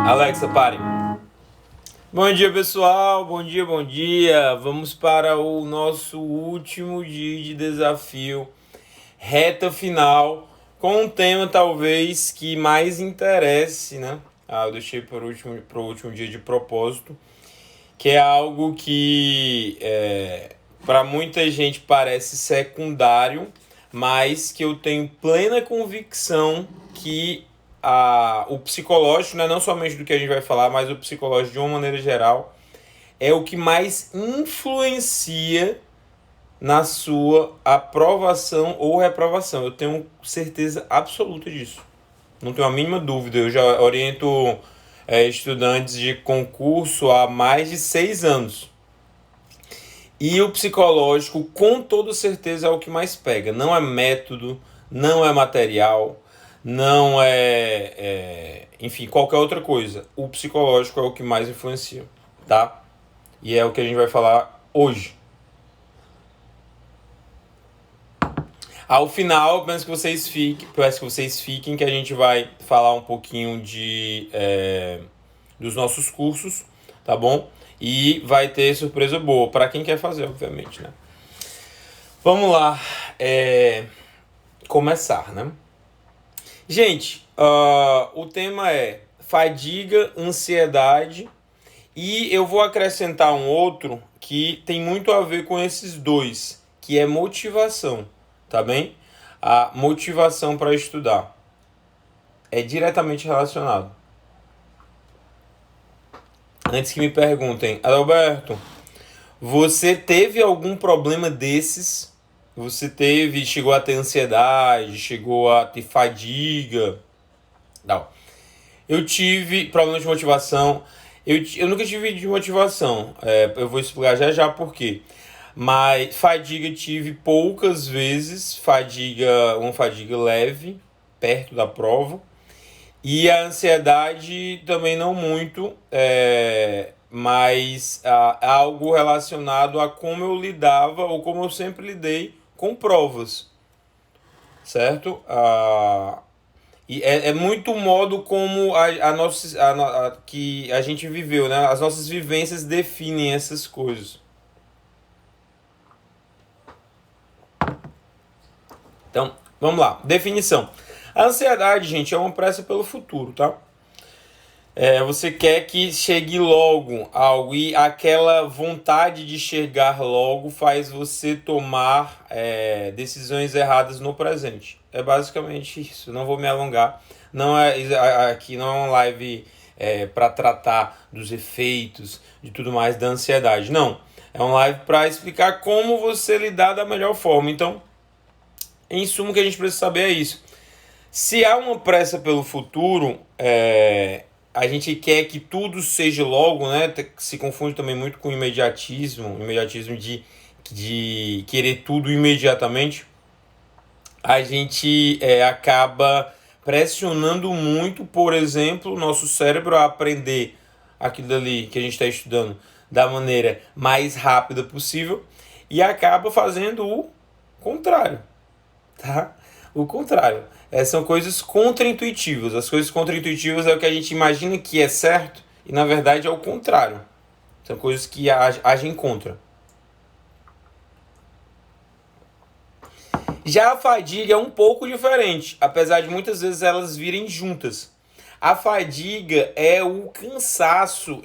Alexa, pare. Bom dia, pessoal. Bom dia, bom dia. Vamos para o nosso último dia de desafio, reta final, com um tema talvez que mais interesse, né? Eu deixei para o último dia de propósito, que é algo que para muita gente parece secundário, mas que eu tenho plena convicção que o psicológico, né, não somente do que a gente vai falar, mas o psicológico de uma maneira geral, é o que mais influencia na sua aprovação ou reprovação. Eu tenho certeza absoluta disso. Não tenho a mínima dúvida. Eu já oriento estudantes de concurso há mais de 6 anos. E o psicológico, com toda certeza, é o que mais pega. Não é método, não é material, não enfim, qualquer outra coisa. O psicológico é o que mais influencia, tá? E é o que a gente vai falar hoje. Ao final, peço que vocês fiquem, que a gente vai falar um pouquinho dos nossos cursos, tá bom? E vai ter surpresa boa, para quem quer fazer, obviamente, né? Vamos lá, começar, né? Gente, o tema é fadiga, ansiedade, e eu vou acrescentar um outro que tem muito a ver com esses dois, que é motivação, tá bem? A motivação para estudar é diretamente relacionado. Antes que me perguntem, Adalberto, você teve algum problema desses? Você chegou a ter ansiedade, chegou a ter fadiga? Não. Eu tive problema de motivação. Eu nunca tive de motivação. Eu vou explicar já já por quê. Mas fadiga tive poucas vezes. Uma fadiga leve, perto da prova. E a ansiedade também não muito, mas algo relacionado a como eu lidava ou como eu sempre lidei com provas, certo? E é muito o modo como que a gente viveu, né? As nossas vivências definem essas coisas. Então, vamos lá. Definição. A ansiedade, gente, é uma pressa pelo futuro, tá? Você quer que chegue logo algo e aquela vontade de chegar logo faz você tomar decisões erradas no presente. É basicamente isso. Não vou me alongar. Aqui não é uma live para tratar dos efeitos de tudo mais da ansiedade. Não. É uma live para explicar como você lidar da melhor forma. Então, em suma, o que a gente precisa saber é isso. Se há uma pressa pelo futuro, a gente quer que tudo seja logo, né? Se confunde também muito com imediatismo de querer tudo imediatamente. A gente acaba pressionando muito, por exemplo, o nosso cérebro a aprender aquilo ali que a gente está estudando da maneira mais rápida possível e acaba fazendo o contrário, tá? O contrário. São coisas contraintuitivas. As coisas contraintuitivas é o que a gente imagina que é certo e na verdade é o contrário. São coisas que agem contra. Já a fadiga é um pouco diferente, apesar de muitas vezes elas virem juntas. A fadiga é o cansaço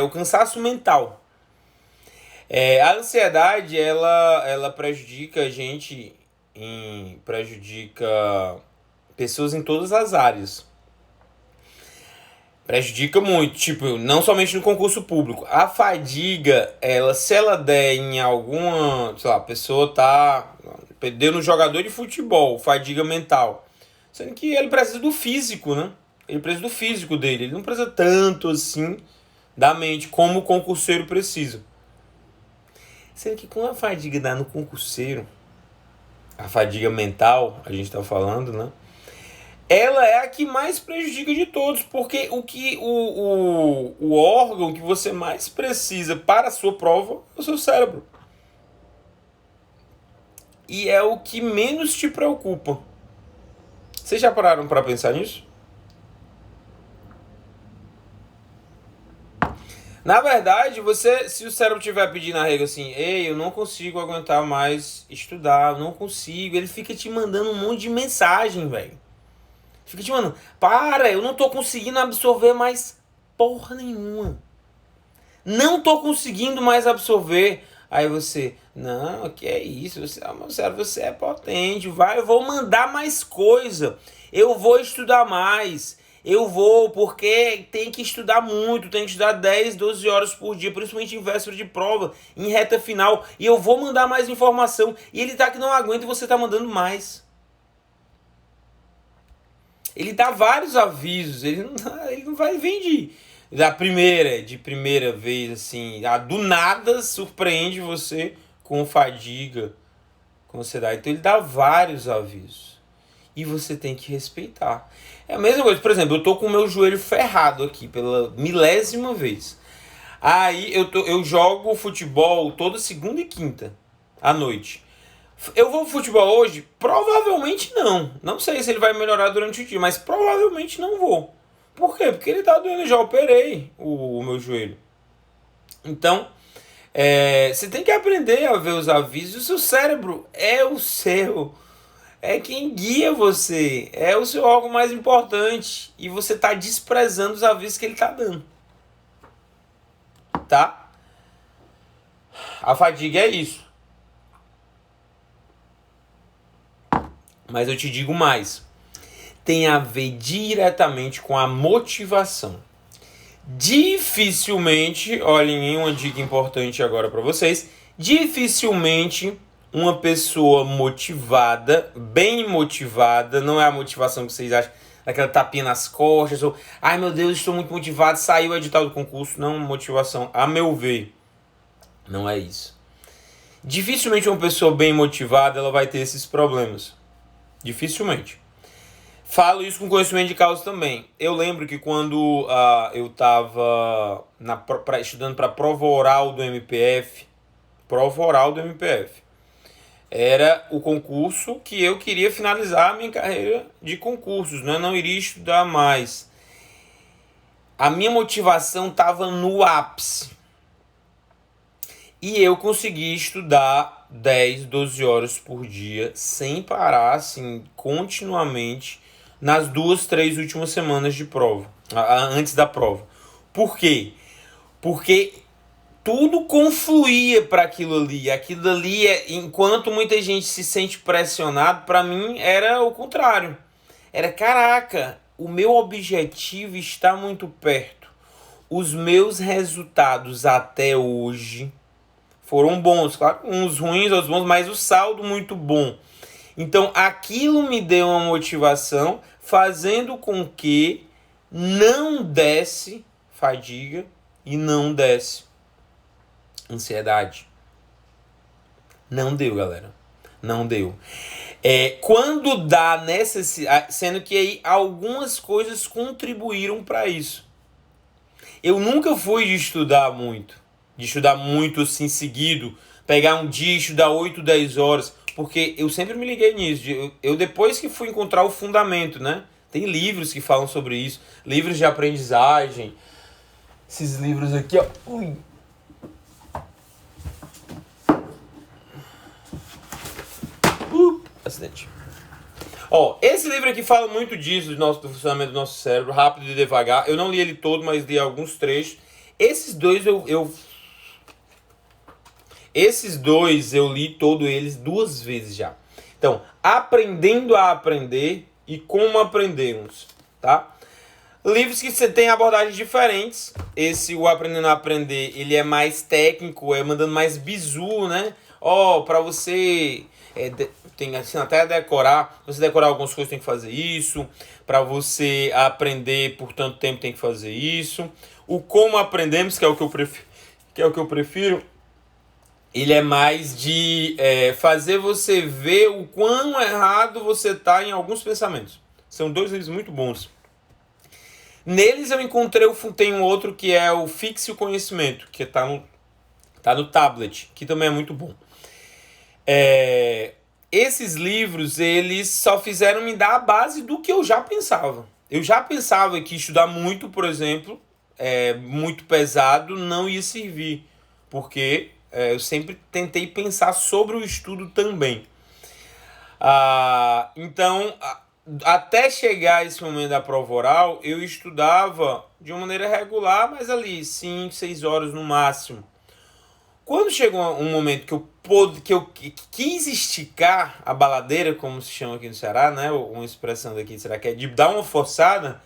o cansaço mental. A ansiedade ela prejudica a gente, prejudica pessoas em todas as áreas. Prejudica muito, tipo, não somente no concurso público. A fadiga, se ela der em alguma, sei lá, a pessoa perdeu no jogador de futebol, fadiga mental. Sendo que ele precisa do físico, né? Ele precisa do físico dele, ele não precisa tanto assim da mente como o concurseiro precisa. Sendo que quando a fadiga dá no concurseiro, a fadiga mental, a gente tá falando, né? Ela é a que mais prejudica de todos, porque o órgão que você mais precisa para a sua prova é o seu cérebro. E é o que menos te preocupa. Vocês já pararam para pensar nisso? Na verdade, se o cérebro estiver pedindo arrego assim, ei, eu não consigo aguentar mais estudar, eu não consigo, ele fica te mandando um monte de mensagem, velho. Fica te mandando, para, eu não tô conseguindo absorver mais porra nenhuma. Não tô conseguindo mais absorver. Aí você, não, que é isso, meu cérebro, você é potente, vai, eu vou mandar mais coisa, eu vou estudar mais, eu vou, porque tem que estudar muito, tem que estudar 10, 12 horas por dia, principalmente em véspera de prova, em reta final, e eu vou mandar mais informação, e ele tá que não aguenta e você tá mandando mais. Ele dá vários avisos, ele não vai vir de primeira vez, assim, do nada surpreende você com fadiga, com ansiedade. Então ele dá vários avisos e você tem que respeitar. É a mesma coisa, por exemplo, eu tô com o meu joelho ferrado aqui pela milésima vez. Aí eu jogo futebol toda segunda e quinta à noite. Eu vou pro futebol hoje? Provavelmente não. Não sei se ele vai melhorar durante o dia, mas provavelmente não vou. Por quê? Porque ele tá doendo, eu já operei o meu joelho. Então, você tem que aprender a ver os avisos. O seu cérebro é o seu. É quem guia você. É o seu órgão mais importante. E você tá desprezando os avisos que ele tá dando. Tá? A fadiga é isso. Mas eu te digo mais. Tem a ver diretamente com a motivação. Dificilmente, olhem, uma dica importante agora para vocês, dificilmente uma pessoa motivada, bem motivada, não é a motivação que vocês acham, aquela tapinha nas costas, ou, ai meu Deus, estou muito motivado, saiu o edital do concurso, não, motivação, a meu ver, não é isso. Dificilmente uma pessoa bem motivada, ela vai ter esses problemas. Dificilmente. Falo isso com conhecimento de causa também. Eu lembro que quando eu estava estudando para prova oral do MPF, era o concurso que eu queria finalizar a minha carreira de concursos, né? Não iria estudar mais. A minha motivação estava no ápice. E eu consegui estudar 10, 12 horas por dia, sem parar, assim, continuamente, nas 2, 3 últimas semanas de prova, antes da prova. Por quê? Porque tudo confluía para aquilo ali. Aquilo ali, enquanto muita gente se sente pressionado, para mim era o contrário. Era, caraca, o meu objetivo está muito perto. Os meus resultados até hoje foram bons, claro, uns ruins, outros bons, mas o saldo muito bom. Então aquilo me deu uma motivação, fazendo com que não desse fadiga e não desse ansiedade. Não deu, galera. Não deu. Quando dá necessidade, sendo que aí algumas coisas contribuíram para isso. Eu nunca fui de estudar muito assim seguido, pegar um dia e estudar 8, 10 horas, porque eu sempre me liguei nisso. Eu depois que fui encontrar o fundamento, né? Tem livros que falam sobre isso, livros de aprendizagem. Esses livros aqui, ó. Ui. Acidente. Ó, esse livro aqui fala muito disso, do funcionamento do nosso cérebro, rápido e devagar. Eu não li ele todo, mas li alguns trechos. Esses dois eu li todos eles 2 vezes já. Então, Aprendendo a Aprender e Como Aprendemos, tá? Livros que você tem abordagens diferentes. O Aprendendo a Aprender, ele é mais técnico, mandando mais bizu, né? Para você tem assim, até decorar. Você decorar algumas coisas tem que fazer isso. Para você aprender por tanto tempo tem que fazer isso. O Como Aprendemos, que é o que eu prefiro, ele é mais de fazer você ver o quão errado você está em alguns pensamentos. São 2 livros muito bons. Neles eu encontrei, tem um outro que é o Fixe o Conhecimento, que tá no tablet, que também é muito bom. Esses livros, eles só fizeram me dar a base do que eu já pensava. Eu já pensava que estudar muito, por exemplo, muito pesado não ia servir, porque eu sempre tentei pensar sobre o estudo também. Então, até chegar esse momento da prova oral, eu estudava de uma maneira regular, mas ali 5, 6 horas no máximo. Quando chegou um momento que eu quis esticar a baladeira, como se chama aqui no Ceará, né? Uma expressão daqui, será que é de dar uma forçada?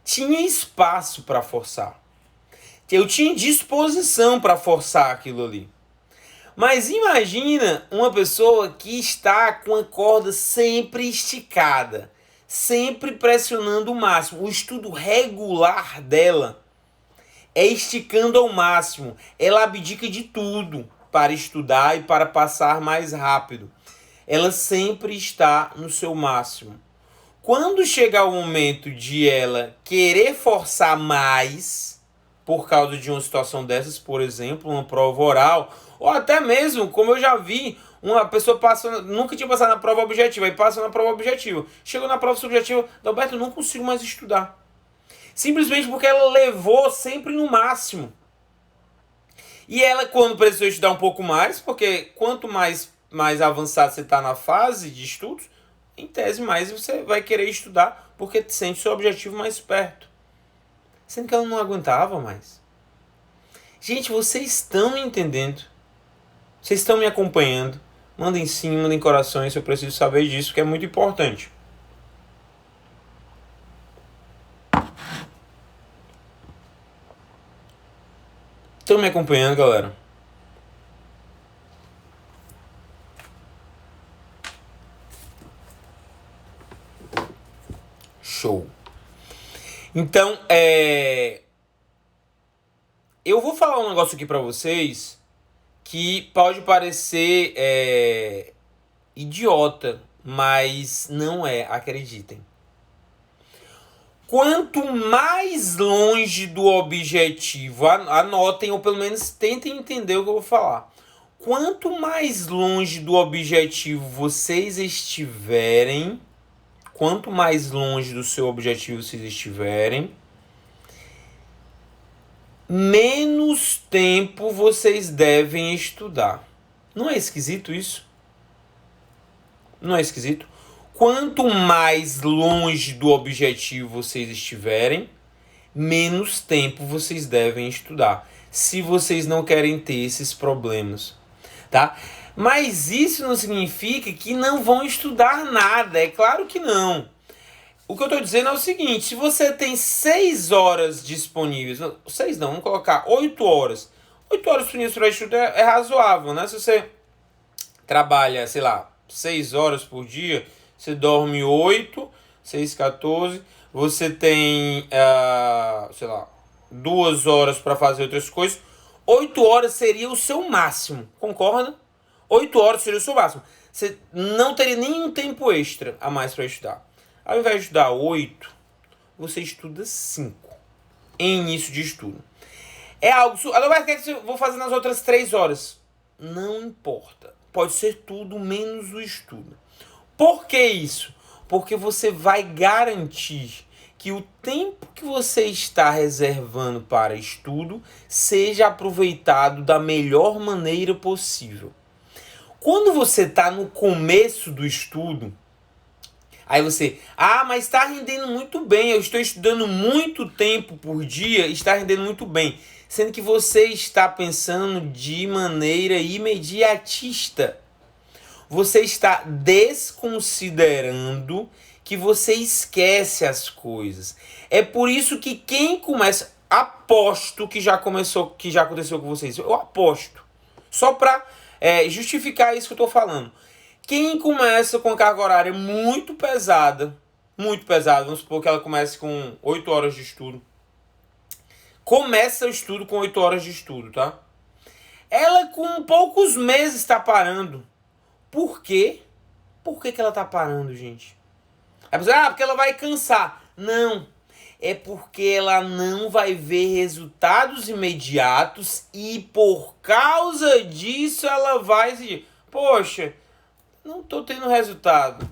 Tinha espaço para forçar. Eu tinha disposição para forçar aquilo ali. Mas imagina uma pessoa que está com a corda sempre esticada, sempre pressionando o máximo. O estudo regular dela é esticando ao máximo. Ela abdica de tudo para estudar e para passar mais rápido. Ela sempre está no seu máximo. Quando chegar o momento de ela querer forçar mais, por causa de uma situação dessas, por exemplo, uma prova oral, ou até mesmo, como eu já vi, uma pessoa passando, nunca tinha passado na prova objetiva, aí passa na prova objetiva. Chegou na prova subjetiva, Alberto, eu não consigo mais estudar. Simplesmente porque ela levou sempre no máximo. E ela, quando precisou estudar um pouco mais, porque quanto mais avançado você está na fase de estudos, em tese mais você vai querer estudar, porque sente seu objetivo mais perto. Sendo que ela não aguentava mais. Gente, vocês estão me entendendo? Vocês estão me acompanhando? Mandem sim, mandem corações, eu preciso saber disso, que é muito importante. Estão me acompanhando, galera? Show. Então, eu vou falar um negócio aqui pra vocês que pode parecer idiota, mas não é, acreditem. Quanto mais longe do objetivo, anotem ou pelo menos tentem entender o que eu vou falar. Quanto mais longe do objetivo vocês estiverem, quanto mais longe do seu objetivo vocês estiverem, menos tempo vocês devem estudar. Não é esquisito isso? Não é esquisito? Quanto mais longe do objetivo vocês estiverem, menos tempo vocês devem estudar. Se vocês não querem ter esses problemas, tá? Mas isso não significa que não vão estudar nada. É claro que não. O que eu estou dizendo é o seguinte: se você tem 6 horas disponíveis, 6 não, vamos colocar 8 horas. 8 horas disponíveis para estudo é razoável, né? Se você trabalha, sei lá, 6 horas por dia, você dorme 8, 6, 14, você tem, sei lá, 2 horas para fazer outras coisas. 8 horas seria o seu máximo, concorda? 8 horas seria o seu máximo. Você não teria nenhum tempo extra a mais para estudar. Ao invés de estudar 8, você estuda 5 em início de estudo. É algo... Agora, o que eu vou fazer nas outras 3 horas? Não importa. Pode ser tudo menos o estudo. Por que isso? Porque você vai garantir que o tempo que você está reservando para estudo seja aproveitado da melhor maneira possível. Quando você está no começo do estudo, aí você, mas está rendendo muito bem, eu estou estudando muito tempo por dia, está rendendo muito bem. Sendo que você está pensando de maneira imediatista. Você está desconsiderando que você esquece as coisas. É por isso que quem começa, aposto que já aconteceu com vocês. Eu aposto. Só para justificar isso que eu estou falando. Quem começa com carga horária muito pesada, vamos supor que ela comece com 8 horas de estudo. Começa o estudo com 8 horas de estudo, tá? Ela com poucos meses está parando. Por quê? Por que ela está parando, gente? A pessoa, porque ela vai cansar. Não. É porque ela não vai ver resultados imediatos e por causa disso ela vai exigir. Poxa, não estou tendo resultado.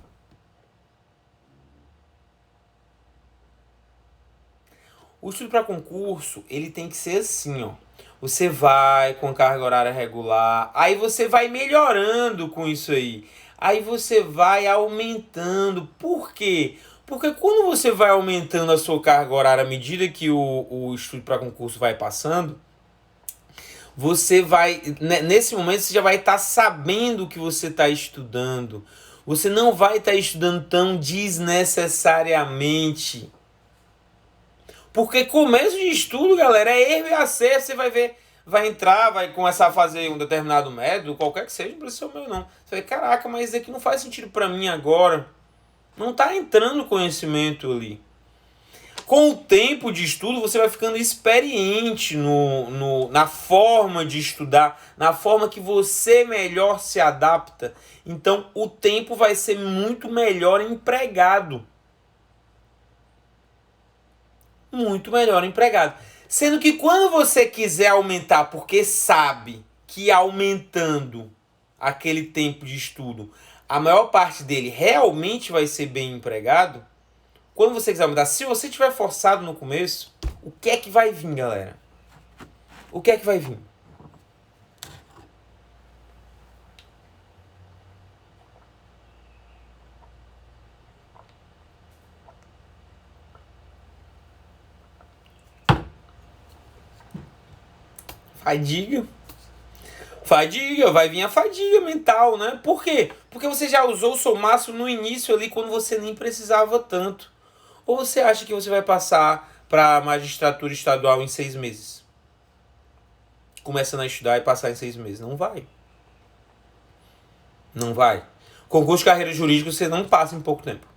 O estudo para concurso, ele tem que ser assim, ó. Você vai com carga horária regular, aí você vai melhorando com isso aí. Aí você vai aumentando. Por quê? Porque quando você vai aumentando a sua carga horária à medida que o estudo para concurso vai passando, você vai, nesse momento, você já vai estar sabendo o que você está estudando. Você não vai estar estudando tão desnecessariamente. Porque começo de estudo, galera, é erro e acerto. Você vai ver, vai entrar, vai começar a fazer um determinado método, qualquer que seja, não precisa ser o meu não. Você vai, caraca, mas isso aqui não faz sentido para mim agora. Não está entrando conhecimento ali. Com o tempo de estudo, você vai ficando experiente na forma de estudar, na forma que você melhor se adapta. Então, o tempo vai ser muito melhor empregado. Muito melhor empregado. Sendo que quando você quiser aumentar, porque sabe que aumentando aquele tempo de estudo, a maior parte dele realmente vai ser bem empregado, quando você quiser mudar, se você tiver forçado no começo, o que é que vai vir, galera? O que é que vai vir? Fadiga. Fadiga, vai vir a fadiga mental, né? Por quê? Porque você já usou o seu máximo no início ali, quando você nem precisava tanto. Ou você acha que você vai passar para a magistratura estadual em 6 meses? Começando a estudar e passar em 6 meses. Não vai. Não vai. Concurso de carreira jurídica você não passa em pouco tempo.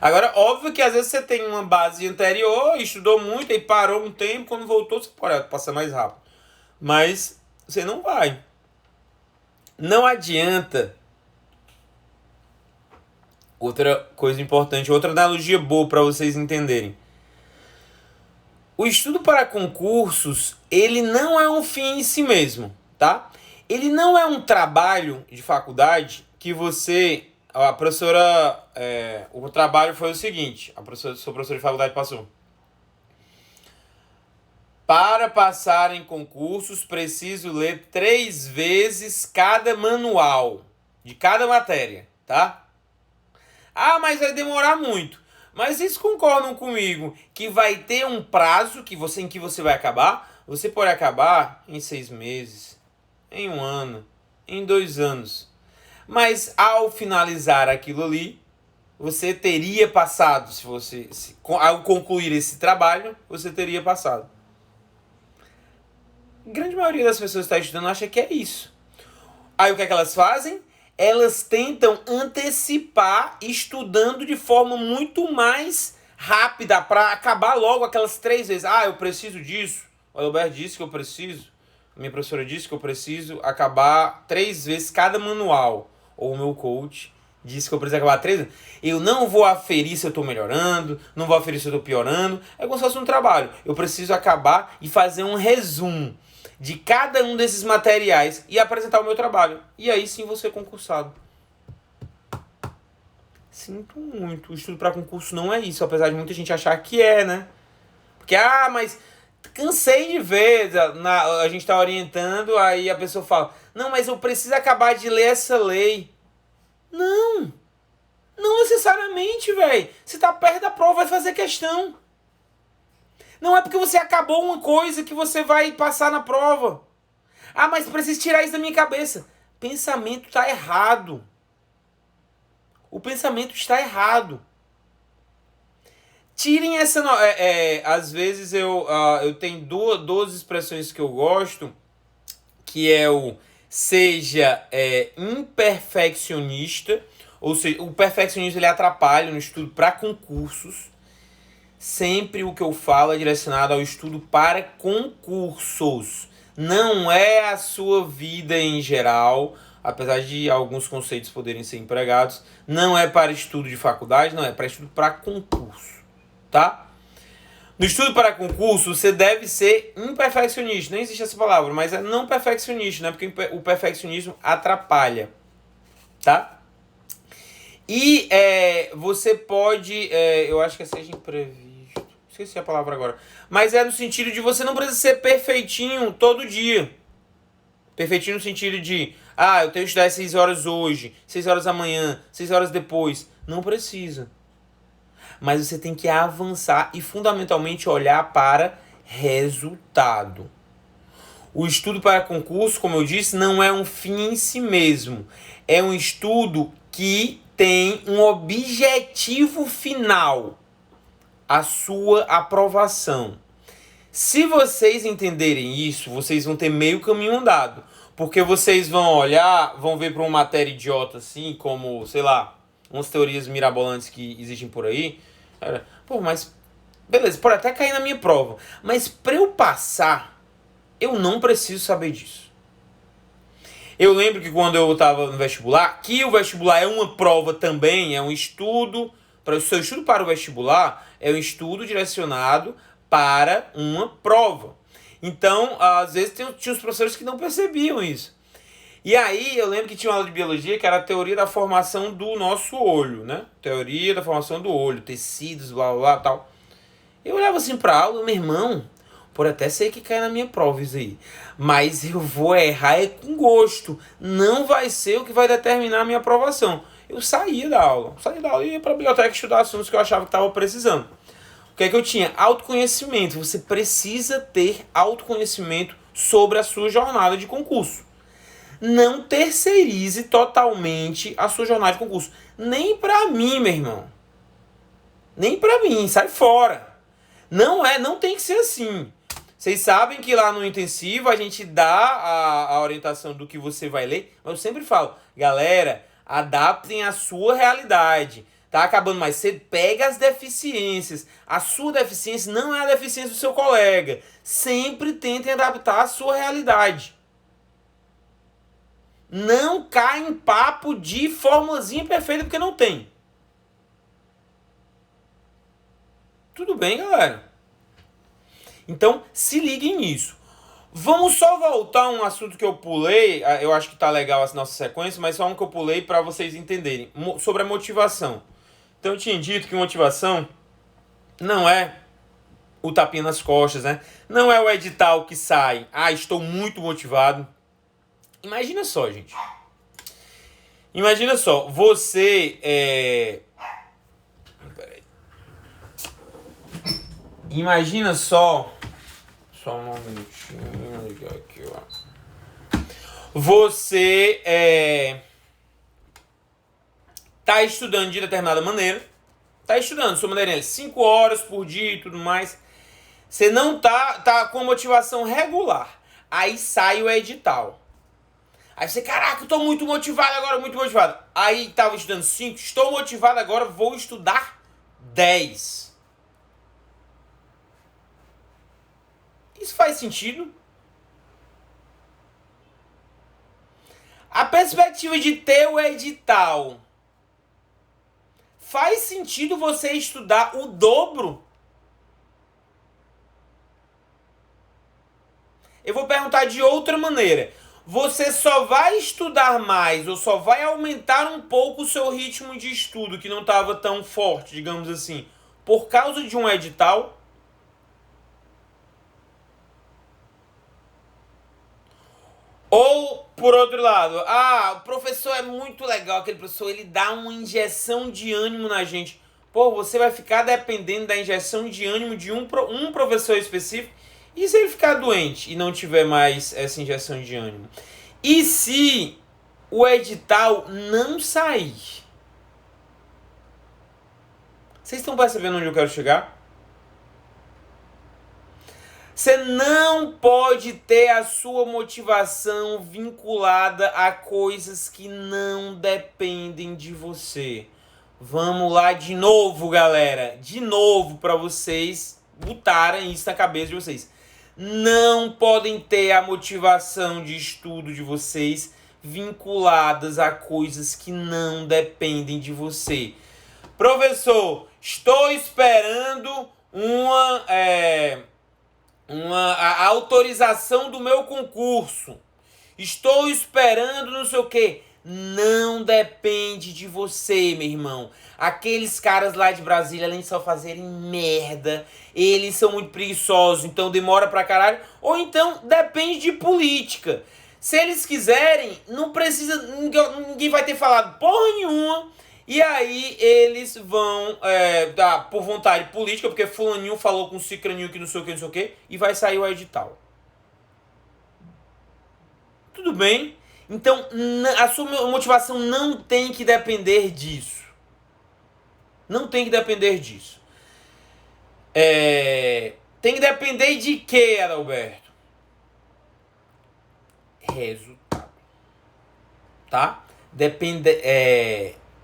Agora, óbvio que às vezes você tem uma base anterior, estudou muito, e parou um tempo, quando voltou você pode passar mais rápido. Mas você não vai. Não adianta. Outra coisa importante, outra analogia boa para vocês entenderem. O estudo para concursos, ele não é um fim em si mesmo, tá? Ele não é um trabalho de faculdade que você... A professora... o trabalho foi o seguinte, sua professora de faculdade passou. Para passar em concursos, preciso ler 3 vezes cada manual de cada matéria, tá? Ah, mas vai demorar muito. Mas vocês concordam comigo que vai ter um prazo em que você vai acabar? Você pode acabar em 6 meses, em 1 ano, em 2 anos. Mas ao finalizar aquilo ali, você teria passado. Ao concluir esse trabalho, você teria passado. A grande maioria das pessoas que está estudando acha que é isso. Aí o que é que elas fazem? Elas tentam antecipar estudando de forma muito mais rápida para acabar logo aquelas 3 vezes. Ah, eu preciso disso. O Alberto disse que eu preciso. A minha professora disse que eu preciso acabar 3 vezes cada manual. Ou o meu coach disse que eu preciso acabar 3 vezes. Eu não vou aferir se eu estou melhorando, não vou aferir se eu estou piorando. É como se fosse um trabalho. Eu preciso acabar e fazer um resumo de cada um desses materiais e apresentar o meu trabalho. E aí sim vou ser concursado. Sinto muito. O estudo para concurso não é isso, apesar de muita gente achar que é, né? Porque, mas cansei de ver, a gente tá orientando, aí a pessoa fala, não, mas eu preciso acabar de ler essa lei. Não necessariamente, velho. Você tá perto da prova, vai fazer questão. Não é porque você acabou uma coisa que você vai passar na prova. Ah, mas preciso tirar isso da minha cabeça. Pensamento está errado. O pensamento está errado. Tirem essa... às vezes eu tenho duas expressões que eu gosto, que é o seja imperfeccionista, ou seja, o perfeccionismo ele atrapalha no estudo para concursos. Sempre o que eu falo é direcionado ao estudo para concursos. Não é a sua vida em geral, apesar de alguns conceitos poderem ser empregados. Não é para estudo de faculdade, não é para estudo para concurso, tá? No estudo para concurso, você deve ser imperfeccionista. Não existe essa palavra, mas é não perfeccionista, né? Porque o perfeccionismo atrapalha, tá? E você pode, eu acho que seja imprevisto, esqueci a palavra agora, mas é no sentido de você não precisa ser perfeitinho todo dia. Perfeitinho no sentido de, eu tenho que estudar 6 horas hoje, 6 horas amanhã, 6 horas depois. Não precisa. Mas você tem que avançar e fundamentalmente olhar para resultado. O estudo para concurso, como eu disse, não é um fim em si mesmo. É um estudo que tem um objetivo final, a sua aprovação. Se vocês entenderem isso, vocês vão ter meio caminho andado. Porque vocês vão olhar, vão ver para uma matéria idiota assim, como, sei lá, umas teorias mirabolantes que existem por aí. Pô, mas beleza, pode até cair na minha prova. Mas para eu passar, eu não preciso saber disso. Eu lembro que quando eu estava no vestibular, que o vestibular é uma prova também, é um estudo. Para o seu estudo para o vestibular, é um estudo direcionado para uma prova. Então, às vezes, tinha os professores que não percebiam isso. E aí, eu lembro que tinha uma aula de biologia que era a teoria da formação do nosso olho, né? Teoria da formação do olho, tecidos, blá, blá, blá, tal. Eu olhava assim pra aula, meu irmão, pode até ser que caia na minha prova isso aí, mas eu vou errar com gosto. Não vai ser o que vai determinar a minha aprovação. Eu saía da aula e ia pra biblioteca estudar assuntos que eu achava que estava precisando. O que é que eu tinha? Autoconhecimento. Você precisa ter autoconhecimento sobre a sua jornada de concurso. Não terceirize totalmente a sua jornada de concurso. Nem pra mim, meu irmão. Nem pra mim, sai fora. Não tem que ser assim. Vocês sabem que lá no intensivo a gente dá a orientação do que você vai ler, mas eu sempre falo, galera, adaptem a sua realidade. Tá acabando mais cedo, pega as deficiências. A sua deficiência não é a deficiência do seu colega. Sempre tentem adaptar a sua realidade. Não cai em papo de formulazinha perfeita, porque não tem. Tudo bem, galera? Então, se liguem nisso. Vamos só voltar a um assunto que eu pulei. Eu acho que tá legal essa nossa sequência, mas só um que eu pulei para vocês entenderem. Sobre a motivação. Então, eu tinha dito que motivação não é o tapinha nas costas, né? Não é o edital que sai. Estou muito motivado. Imagina só, gente. Imagina só, você Peraí. Imagina só. Só um minutinho, ligar aqui, ó. Você tá estudando de determinada maneira. Tá estudando, sua maneira é 5 horas por dia e tudo mais. Você não tá com motivação regular. Aí sai o edital. Aí você, caraca, eu tô muito motivado agora, muito motivado. Aí tava estudando 5, estou motivado agora, vou estudar 10. Isso faz sentido? A perspectiva de ter o edital, faz sentido você estudar o dobro? Eu vou perguntar de outra maneira. Você só vai estudar mais ou só vai aumentar um pouco o seu ritmo de estudo, que não estava tão forte, digamos assim, por causa de um edital? Ou, por outro lado, o professor é muito legal, aquele professor, ele dá uma injeção de ânimo na gente. Pô, você vai ficar dependendo da injeção de ânimo de um professor específico. E se ele ficar doente e não tiver mais essa injeção de ânimo? E se o edital não sair? Vocês estão percebendo onde eu quero chegar? Você não pode ter a sua motivação vinculada a coisas que não dependem de você. Vamos lá de novo, galera. De novo, para vocês botarem isso na cabeça de vocês. Não podem ter a motivação de estudo de vocês vinculadas a coisas que não dependem de você. Professor, estou esperando a autorização do meu concurso. Estou esperando não sei o quê. não depende de você, meu irmão. Aqueles caras lá de Brasília, além de só fazerem merda, eles são muito preguiçosos, então demora pra caralho. Ou então depende de política. Se eles quiserem, não precisa, ninguém vai ter falado porra nenhuma. E aí eles vão dar por vontade política, porque fulaninho falou com cicraninho que não sei o que, e vai sair o edital. Tudo bem? Então, a sua motivação não tem que depender disso. Não tem que depender disso. Tem que depender de quê, Adalberto? Resultado. Tá?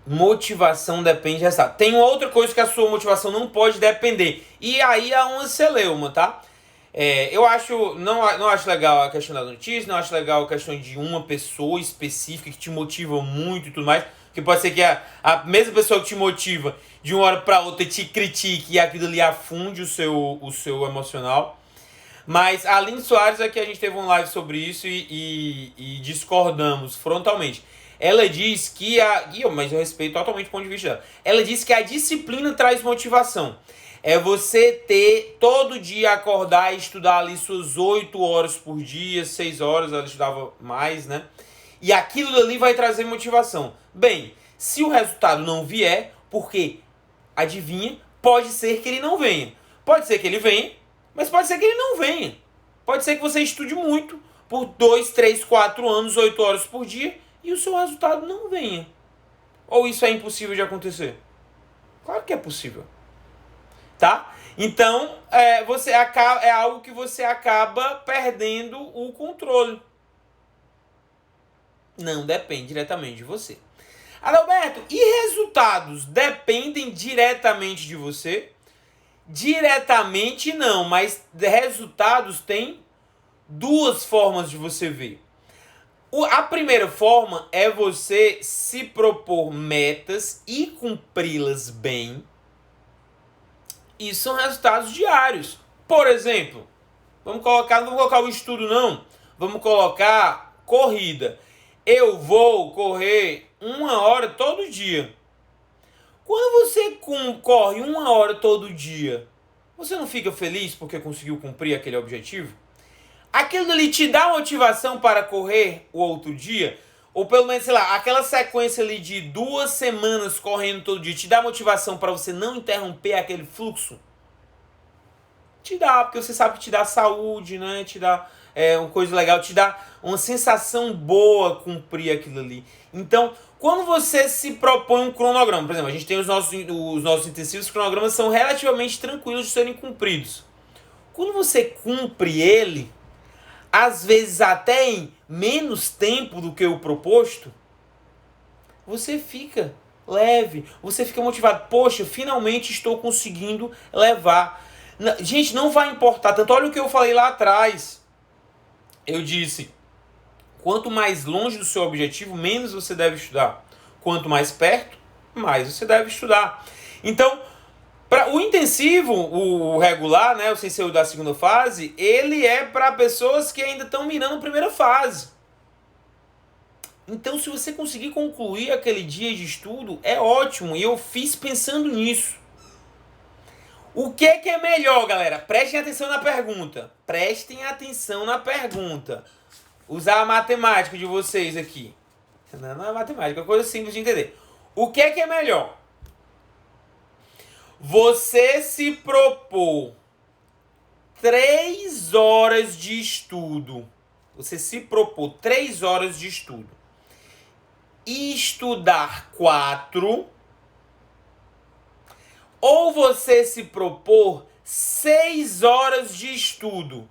Motivação depende de resultado. Tem outra coisa que a sua motivação não pode depender. E aí é uma celeuma, tá? Eu não acho legal a questão da notícia, não acho legal a questão de uma pessoa específica que te motiva muito e tudo mais, porque pode ser que a mesma pessoa que te motiva de uma hora para outra te critique e aquilo ali afunde o seu emocional. Mas a Aline Soares aqui, a gente teve um live sobre isso e discordamos frontalmente. Ela diz que mas eu respeito totalmente o ponto de vista dela. Ela diz que a disciplina traz motivação. É você ter todo dia acordar e estudar ali suas 8 horas por dia, 6 horas, ela estudava mais, né? E aquilo ali vai trazer motivação. Bem, se o resultado não vier, porque, adivinha, pode ser que ele não venha. Pode ser que ele venha, mas pode ser que ele não venha. Pode ser que você estude muito, por 2, 3, 4 anos, 8 horas por dia, e o seu resultado não venha. Ou isso é impossível de acontecer? Claro que é possível. Tá? Então, é algo que você acaba perdendo o controle. Não depende diretamente de você. Adalberto, e resultados dependem diretamente de você? Diretamente não, mas resultados tem duas formas de você ver. A primeira forma é você se propor metas e cumpri-las bem. E são resultados diários. Por exemplo, não vamos colocar o estudo não, vamos colocar corrida. Eu vou correr 1 hora todo dia. Quando você corre 1 hora todo dia, você não fica feliz porque conseguiu cumprir aquele objetivo? Aquilo ali te dá motivação para correr o outro dia? Ou pelo menos, sei lá, aquela sequência ali de 2 semanas correndo todo dia, te dá motivação para você não interromper aquele fluxo? Te dá, porque você sabe que te dá saúde, né? Te dá uma coisa legal, te dá uma sensação boa cumprir aquilo ali. Então, quando você se propõe um cronograma, por exemplo, a gente tem os nossos intensivos, os cronogramas são relativamente tranquilos de serem cumpridos. Quando você cumpre ele, às vezes até em menos tempo do que o proposto, você fica leve, você fica motivado. Poxa, finalmente estou conseguindo levar. Gente, não vai importar tanto. Olha o que eu falei lá atrás. Eu disse, quanto mais longe do seu objetivo, menos você deve estudar. Quanto mais perto, mais você deve estudar. Então, o intensivo, o regular, né, o CCU da segunda fase, ele é para pessoas que ainda estão mirando a primeira fase. Então, se você conseguir concluir aquele dia de estudo, é ótimo. E eu fiz pensando nisso. O que é melhor, galera? Prestem atenção na pergunta. Prestem atenção na pergunta. Usar a matemática de vocês aqui. Não é matemática, é coisa simples de entender. O que é melhor? Você se propor 3 horas de estudo. Você se propor 3 horas de estudo. E estudar 4. Ou você se propor 6 horas de estudo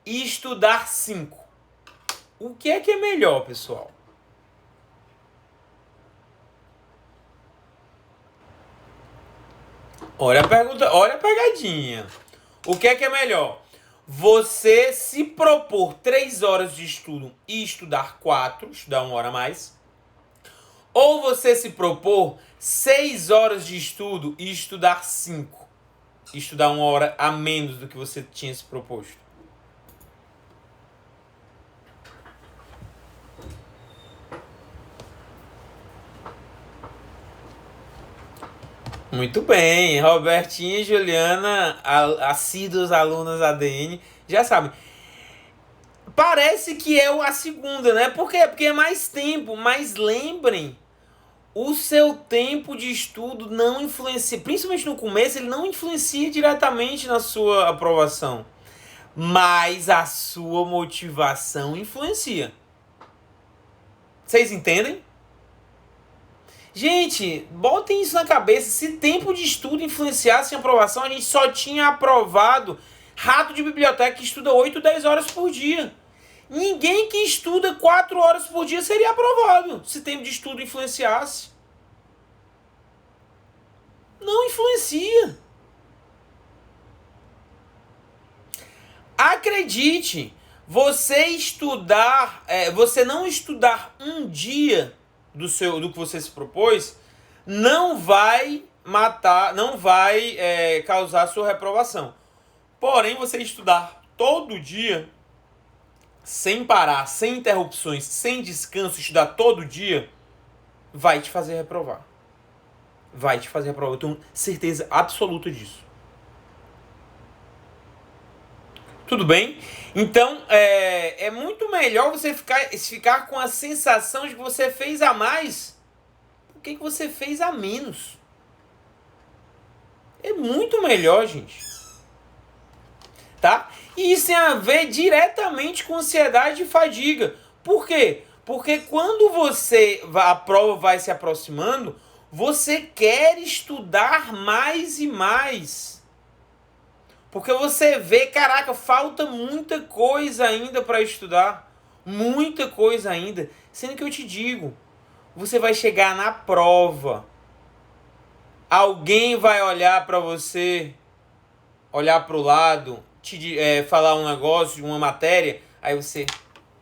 e estudar 5. O que é melhor, pessoal? Olha a pergunta, olha a pegadinha. O que é melhor? Você se propor 3 horas de estudo e estudar 4, estudar 1 hora a mais. Ou você se propor 6 horas de estudo e estudar 5. Estudar 1 hora a menos do que você tinha se proposto. Muito bem, Robertinha e Juliana, assíduos alunos ADN, já sabem. Parece que é a segunda, né? Por quê? Porque é mais tempo, mas lembrem, o seu tempo de estudo não influencia, principalmente no começo, ele não influencia diretamente na sua aprovação, mas a sua motivação influencia. Vocês entendem? Gente, botem isso na cabeça. Se tempo de estudo influenciasse em aprovação, a gente só tinha aprovado rato de biblioteca que estuda 8, 10 horas por dia. Ninguém que estuda 4 horas por dia seria aprovado se tempo de estudo influenciasse. Não influencia. Acredite, você não estudar um dia do que você se propôs, não vai matar, não vai causar sua reprovação. Porém, você estudar todo dia, sem parar, sem interrupções, sem descanso, estudar todo dia, vai te fazer reprovar. Vai te fazer reprovar. Eu tenho certeza absoluta disso. Tudo bem? Então, é muito melhor você ficar com a sensação de que você fez a mais do que você fez a menos. É muito melhor, gente. Tá? E isso tem a ver diretamente com ansiedade e fadiga. Por quê? Porque quando a prova vai se aproximando, você quer estudar mais e mais. Porque você vê, caraca, falta muita coisa ainda para estudar. Muita coisa ainda. Sendo que eu te digo, você vai chegar na prova. Alguém vai olhar para você, olhar para o lado, falar um negócio, uma matéria. Aí você,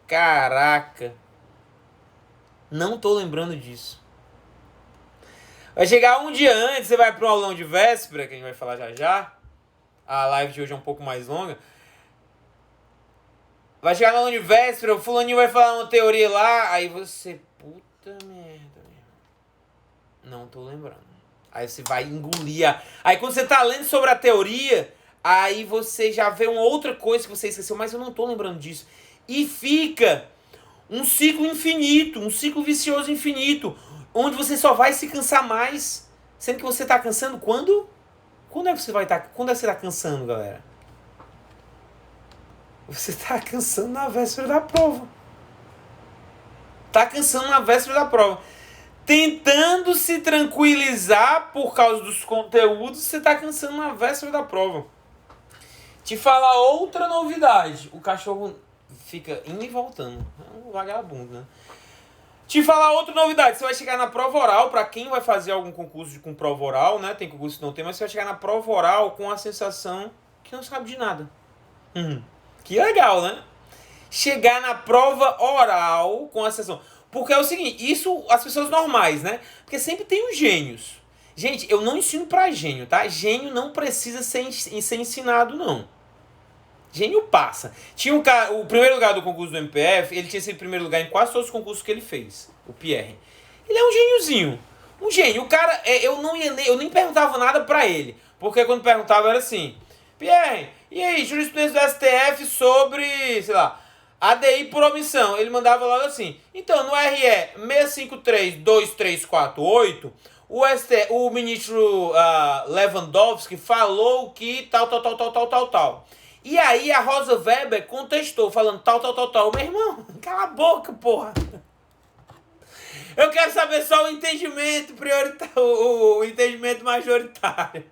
caraca, não tô lembrando disso. Vai chegar um dia antes, você vai para um aulão de véspera, que a gente vai falar já já. A live de hoje é um pouco mais longa. Vai chegar no aulão de véspera, o fulaninho vai falar uma teoria lá, aí você, puta merda, não tô lembrando. Aí você vai engolir. Aí quando você tá lendo sobre a teoria, aí você já vê uma outra coisa que você esqueceu, mas eu não tô lembrando disso. E fica um ciclo infinito, um ciclo vicioso infinito, onde você só vai se cansar mais, sendo que você tá cansando quando? Quando é que você tá cansando, galera? Você tá cansando na véspera da prova. Tá cansando na véspera da prova. Tentando se tranquilizar por causa dos conteúdos, você tá cansando na véspera da prova. Te falar outra novidade. O cachorro fica indo e voltando. É um vagabundo, né? Te falar outra novidade, você vai chegar na prova oral, para quem vai fazer algum concurso com prova oral, né? Tem concurso que não tem, mas você vai chegar na prova oral com a sensação que não sabe de nada. Que legal, né? Chegar na prova oral com a sensação. Porque é o seguinte, isso as pessoas normais, né? Porque sempre tem os gênios. Gente, eu não ensino pra gênio, tá? Gênio não precisa ser ensinado, não. Gênio passa. Tinha o primeiro lugar do concurso do MPF, ele tinha sido primeiro lugar em quase todos os concursos que ele fez. O Pierre. Ele é um gêniozinho. Um gênio. O cara, eu nem perguntava nada pra ele. Porque quando perguntava era assim, Pierre, e aí, jurisprudência do STF sobre, sei lá, ADI por omissão. Ele mandava logo assim, então, no RE 6532348, o ministro Lewandowski falou que tal. E aí a Rosa Weber contestou, falando tal. Meu irmão, cala a boca, porra. Eu quero saber só o entendimento prioritário, o entendimento majoritário.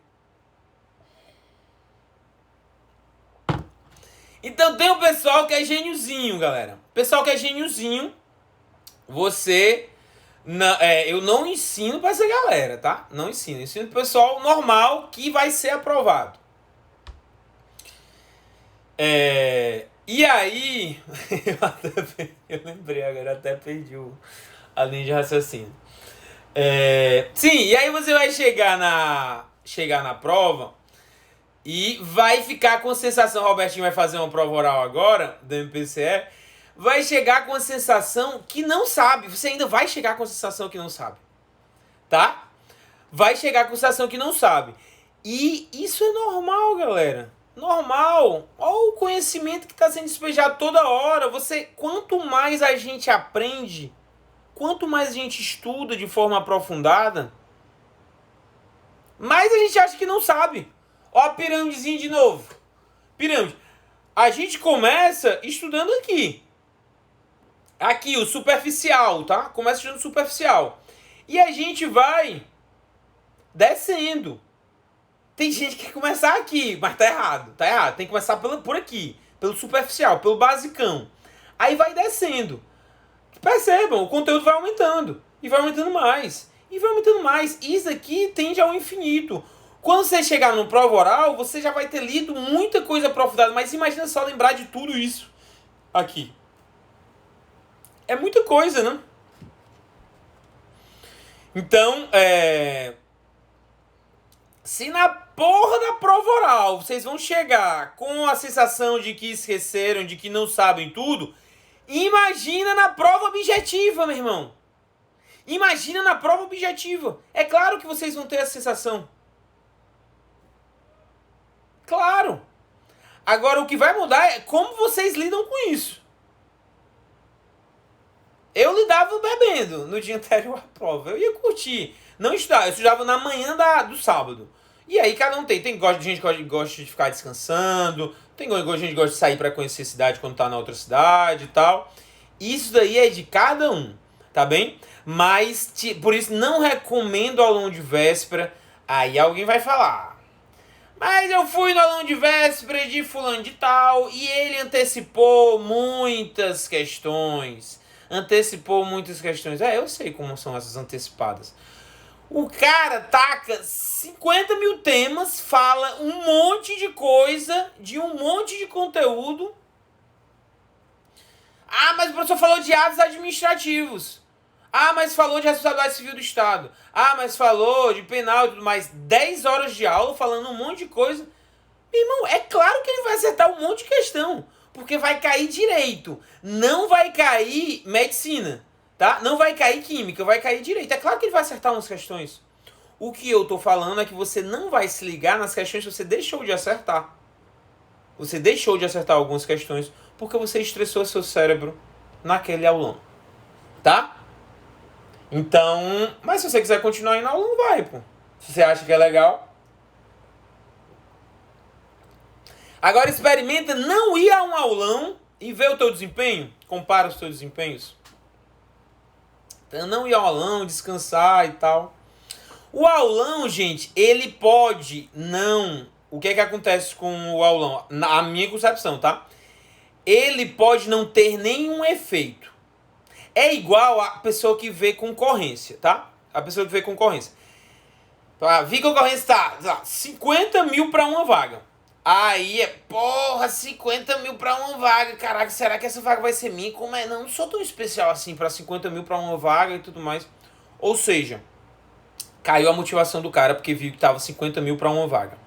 Então tem o pessoal que é gêniozinho, galera. Pessoal que é gêniozinho, eu não ensino pra essa galera, tá? Não ensino. Ensino pro pessoal normal que vai ser aprovado. E aí, eu lembrei agora, até perdi a linha de raciocínio. Sim, e aí você vai chegar na prova e vai ficar com a sensação, Robertinho vai fazer uma prova oral agora, do MPCE, vai chegar com a sensação que não sabe, você ainda vai chegar com a sensação que não sabe, tá? vai chegar com sensação que não sabe. E isso é normal, galera. Normal. Olha o conhecimento que está sendo despejado toda hora. Quanto mais a gente aprende, quanto mais a gente estuda de forma aprofundada, mais a gente acha que não sabe. Ó a pirâmidezinha de novo. Pirâmide. A gente começa estudando aqui. Aqui, o superficial, tá? Começa estudando superficial. E a gente vai descendo. Tem gente que quer começar aqui, mas tá errado. Tá errado. Tem que começar por aqui. Pelo superficial, pelo basicão. Aí vai descendo. Percebam, o conteúdo vai aumentando. E vai aumentando mais. E vai aumentando mais. Isso aqui tende ao infinito. Quando você chegar no prova oral, você já vai ter lido muita coisa aprofundada. Mas imagina só lembrar de tudo isso aqui. É muita coisa, né? Então, se na porra da prova oral vocês vão chegar com a sensação de que esqueceram, de que não sabem tudo, imagina na prova objetiva, meu irmão. Imagina na prova objetiva. É claro que vocês vão ter essa sensação. Claro. Agora o que vai mudar é como vocês lidam com isso. Eu lidava bebendo no dia anterior à prova. Eu ia curtir. Não estudava. Eu estudava na manhã do sábado. E aí cada um tem. Tem gente que gosta de ficar descansando. Tem gente que gosta de sair para conhecer a cidade quando tá na outra cidade e tal. Isso daí é de cada um. Tá bem? Mas por isso não recomendo aulão de véspera. Aí alguém vai falar. Mas eu fui no aulão de véspera de fulano de tal. E ele antecipou muitas questões. Eu sei como são essas antecipadas. O cara taca 50 mil temas, fala um monte de coisa, de um monte de conteúdo. Ah, mas o professor falou de atos administrativos. Ah, mas falou de responsabilidade civil do Estado. Ah, mas falou de penal e tudo mais. 10 horas de aula falando um monte de coisa. Meu irmão, é claro que ele vai acertar um monte de questão. Porque vai cair direito. Não vai cair medicina. Tá? Não vai cair química, vai cair direito. É claro que ele vai acertar umas questões. O que eu tô falando é que você não vai se ligar nas questões que você deixou de acertar. Você deixou de acertar algumas questões porque você estressou seu cérebro naquele aulão. Tá? Então, mas se você quiser continuar indo no aulão, vai, pô. Se você acha que é legal. Agora experimenta não ir a um aulão e ver o teu desempenho. Compara os teus desempenhos. Então não ir ao aulão, descansar e tal. O aulão, gente, ele pode não... O que é que acontece com o aulão? Na minha concepção, tá? Ele pode não ter nenhum efeito. É igual a pessoa que vê concorrência, tá? A pessoa que vê concorrência. Vi concorrência, tá 50 mil para uma vaga. Aí é, 50 mil pra uma vaga. Caraca, será que essa vaga vai ser minha? Como é? Não sou tão especial assim pra 50 mil pra uma vaga e tudo mais. Ou seja, caiu a motivação do cara porque viu que tava 50 mil pra uma vaga.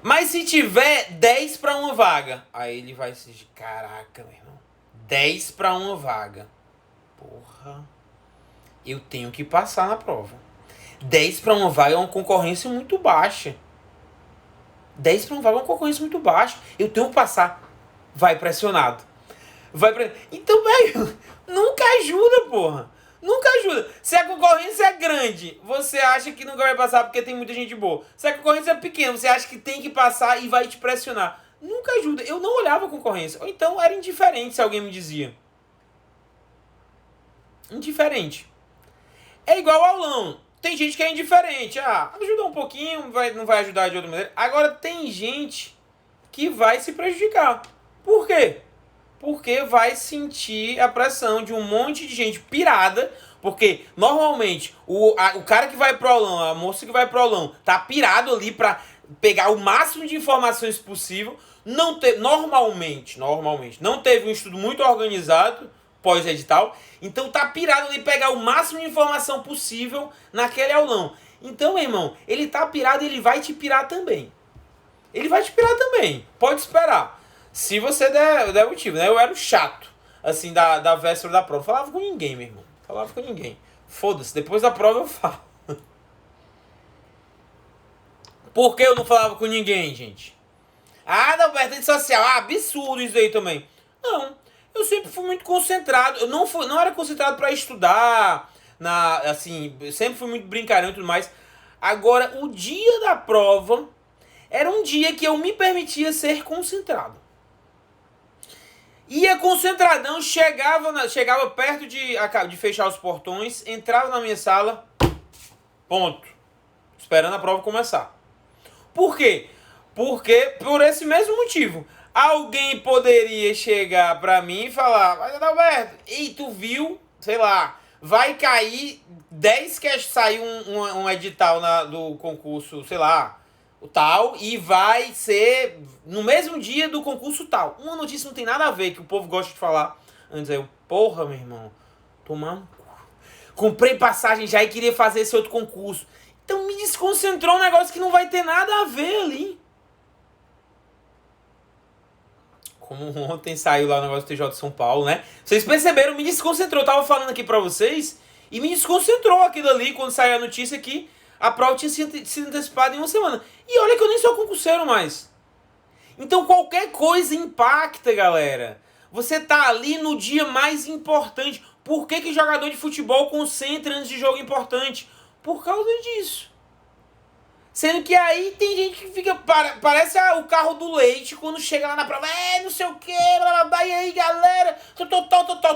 Mas se tiver 10 pra uma vaga, aí ele vai se dizer, caraca, meu irmão, 10 pra uma vaga. Porra, eu tenho que passar na prova. 10 pra uma vaga é uma concorrência muito baixa. 10 para um vaga é uma concorrência muito baixa. Eu tenho que passar. Vai pressionado. Então, velho, nunca ajuda, porra. Nunca ajuda. Se a concorrência é grande, você acha que nunca vai passar porque tem muita gente boa. Se a concorrência é pequena, você acha que tem que passar e vai te pressionar. Nunca ajuda. Eu não olhava a concorrência. Ou então era indiferente se alguém me dizia. Indiferente. É igual ao aulão. Tem gente que é indiferente. Ajuda um pouquinho, não vai ajudar de outra maneira. Agora, tem gente que vai se prejudicar. Por quê? Porque vai sentir a pressão de um monte de gente pirada. Porque, normalmente, o cara que vai pro aulão, a moça que vai pro aulão, tá pirado ali pra pegar o máximo de informações possível. Normalmente, não teve um estudo muito organizado pós-edital, então tá pirado ali pegar o máximo de informação possível naquele aulão. Então, meu irmão, ele tá pirado e ele vai te pirar também. Pode esperar. Se você der motivo, né? Eu era o chato, assim, da véspera da prova. Falava com ninguém, meu irmão. Foda-se, depois da prova eu falo. Por que eu não falava com ninguém, gente? Ah, não, rede social, absurdo isso aí também. Não, eu sempre fui muito concentrado. Eu não era concentrado pra estudar, assim, eu sempre fui muito brincalhão e tudo mais. Agora, o dia da prova era um dia que eu me permitia ser concentrado. Ia concentradão, chegava perto de fechar os portões, entrava na minha sala, ponto. Esperando a prova começar. Por quê? Porque, por esse mesmo motivo, alguém poderia chegar pra mim e falar: mas Adalberto, e tu viu, sei lá, vai cair 10 que saiu um edital do concurso, sei lá, o tal, e vai ser no mesmo dia do concurso tal. Uma notícia não tem nada a ver, que o povo gosta de falar. Antes aí, porra, meu irmão, tomar um cu. Comprei passagem já e queria fazer esse outro concurso. Então me desconcentrou um negócio que não vai ter nada a ver ali. Como ontem saiu lá o negócio do TJ de São Paulo, né? Vocês perceberam, me desconcentrou. Eu tava falando aqui pra vocês e me desconcentrou aquilo ali quando saiu a notícia que a prova tinha sido antecipada em uma semana. E olha que eu nem sou concurseiro mais. Então qualquer coisa impacta, galera. Você tá ali no dia mais importante. Por que jogador de futebol concentra antes de jogo importante? Por causa disso. Sendo que aí tem gente que fica... Parece o carro do leite quando chega lá na prova. Não sei o que, blá blá blá. E aí, galera?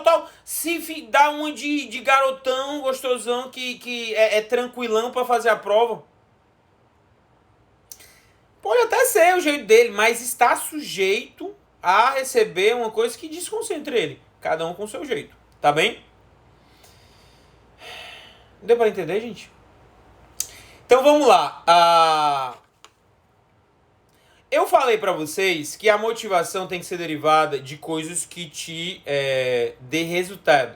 Tal. Se dá uma de garotão, gostosão, que é tranquilão pra fazer a prova. Pode até ser o jeito dele, mas está sujeito a receber uma coisa que desconcentre ele. Cada um com o seu jeito. Tá bem? Deu pra entender, gente? Então vamos lá. Eu falei pra vocês que a motivação tem que ser derivada de coisas que te dê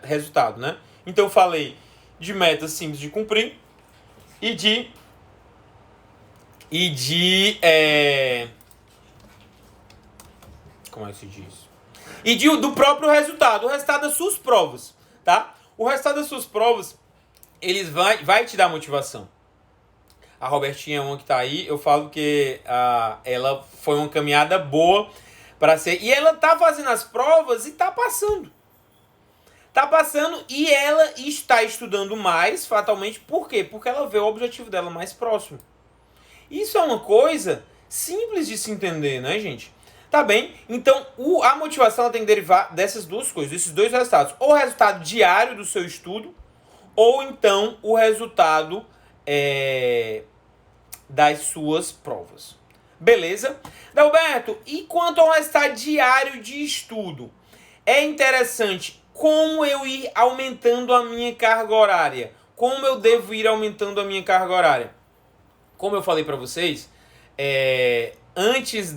resultado, né? Então eu falei de metas simples de cumprir e de como é que se diz? E do próprio resultado, o resultado das suas provas, tá? O resultado das suas provas, eles vai te dar motivação. A Robertinha é uma que tá aí, eu falo que ela foi uma caminhada boa para ser... E ela tá fazendo as provas e tá passando. Tá passando e ela está estudando mais, fatalmente. Por quê? Porque ela vê o objetivo dela mais próximo. Isso é uma coisa simples de se entender, né, gente? Tá bem? Então, a motivação ela tem que derivar dessas duas coisas, desses dois resultados. Ou o resultado diário do seu estudo, ou então o resultado... das suas provas. Beleza? Dalberto, e quanto ao resultado diário de estudo? É interessante como eu ir aumentando a minha carga horária. Como eu devo ir aumentando a minha carga horária? Como eu falei para vocês, antes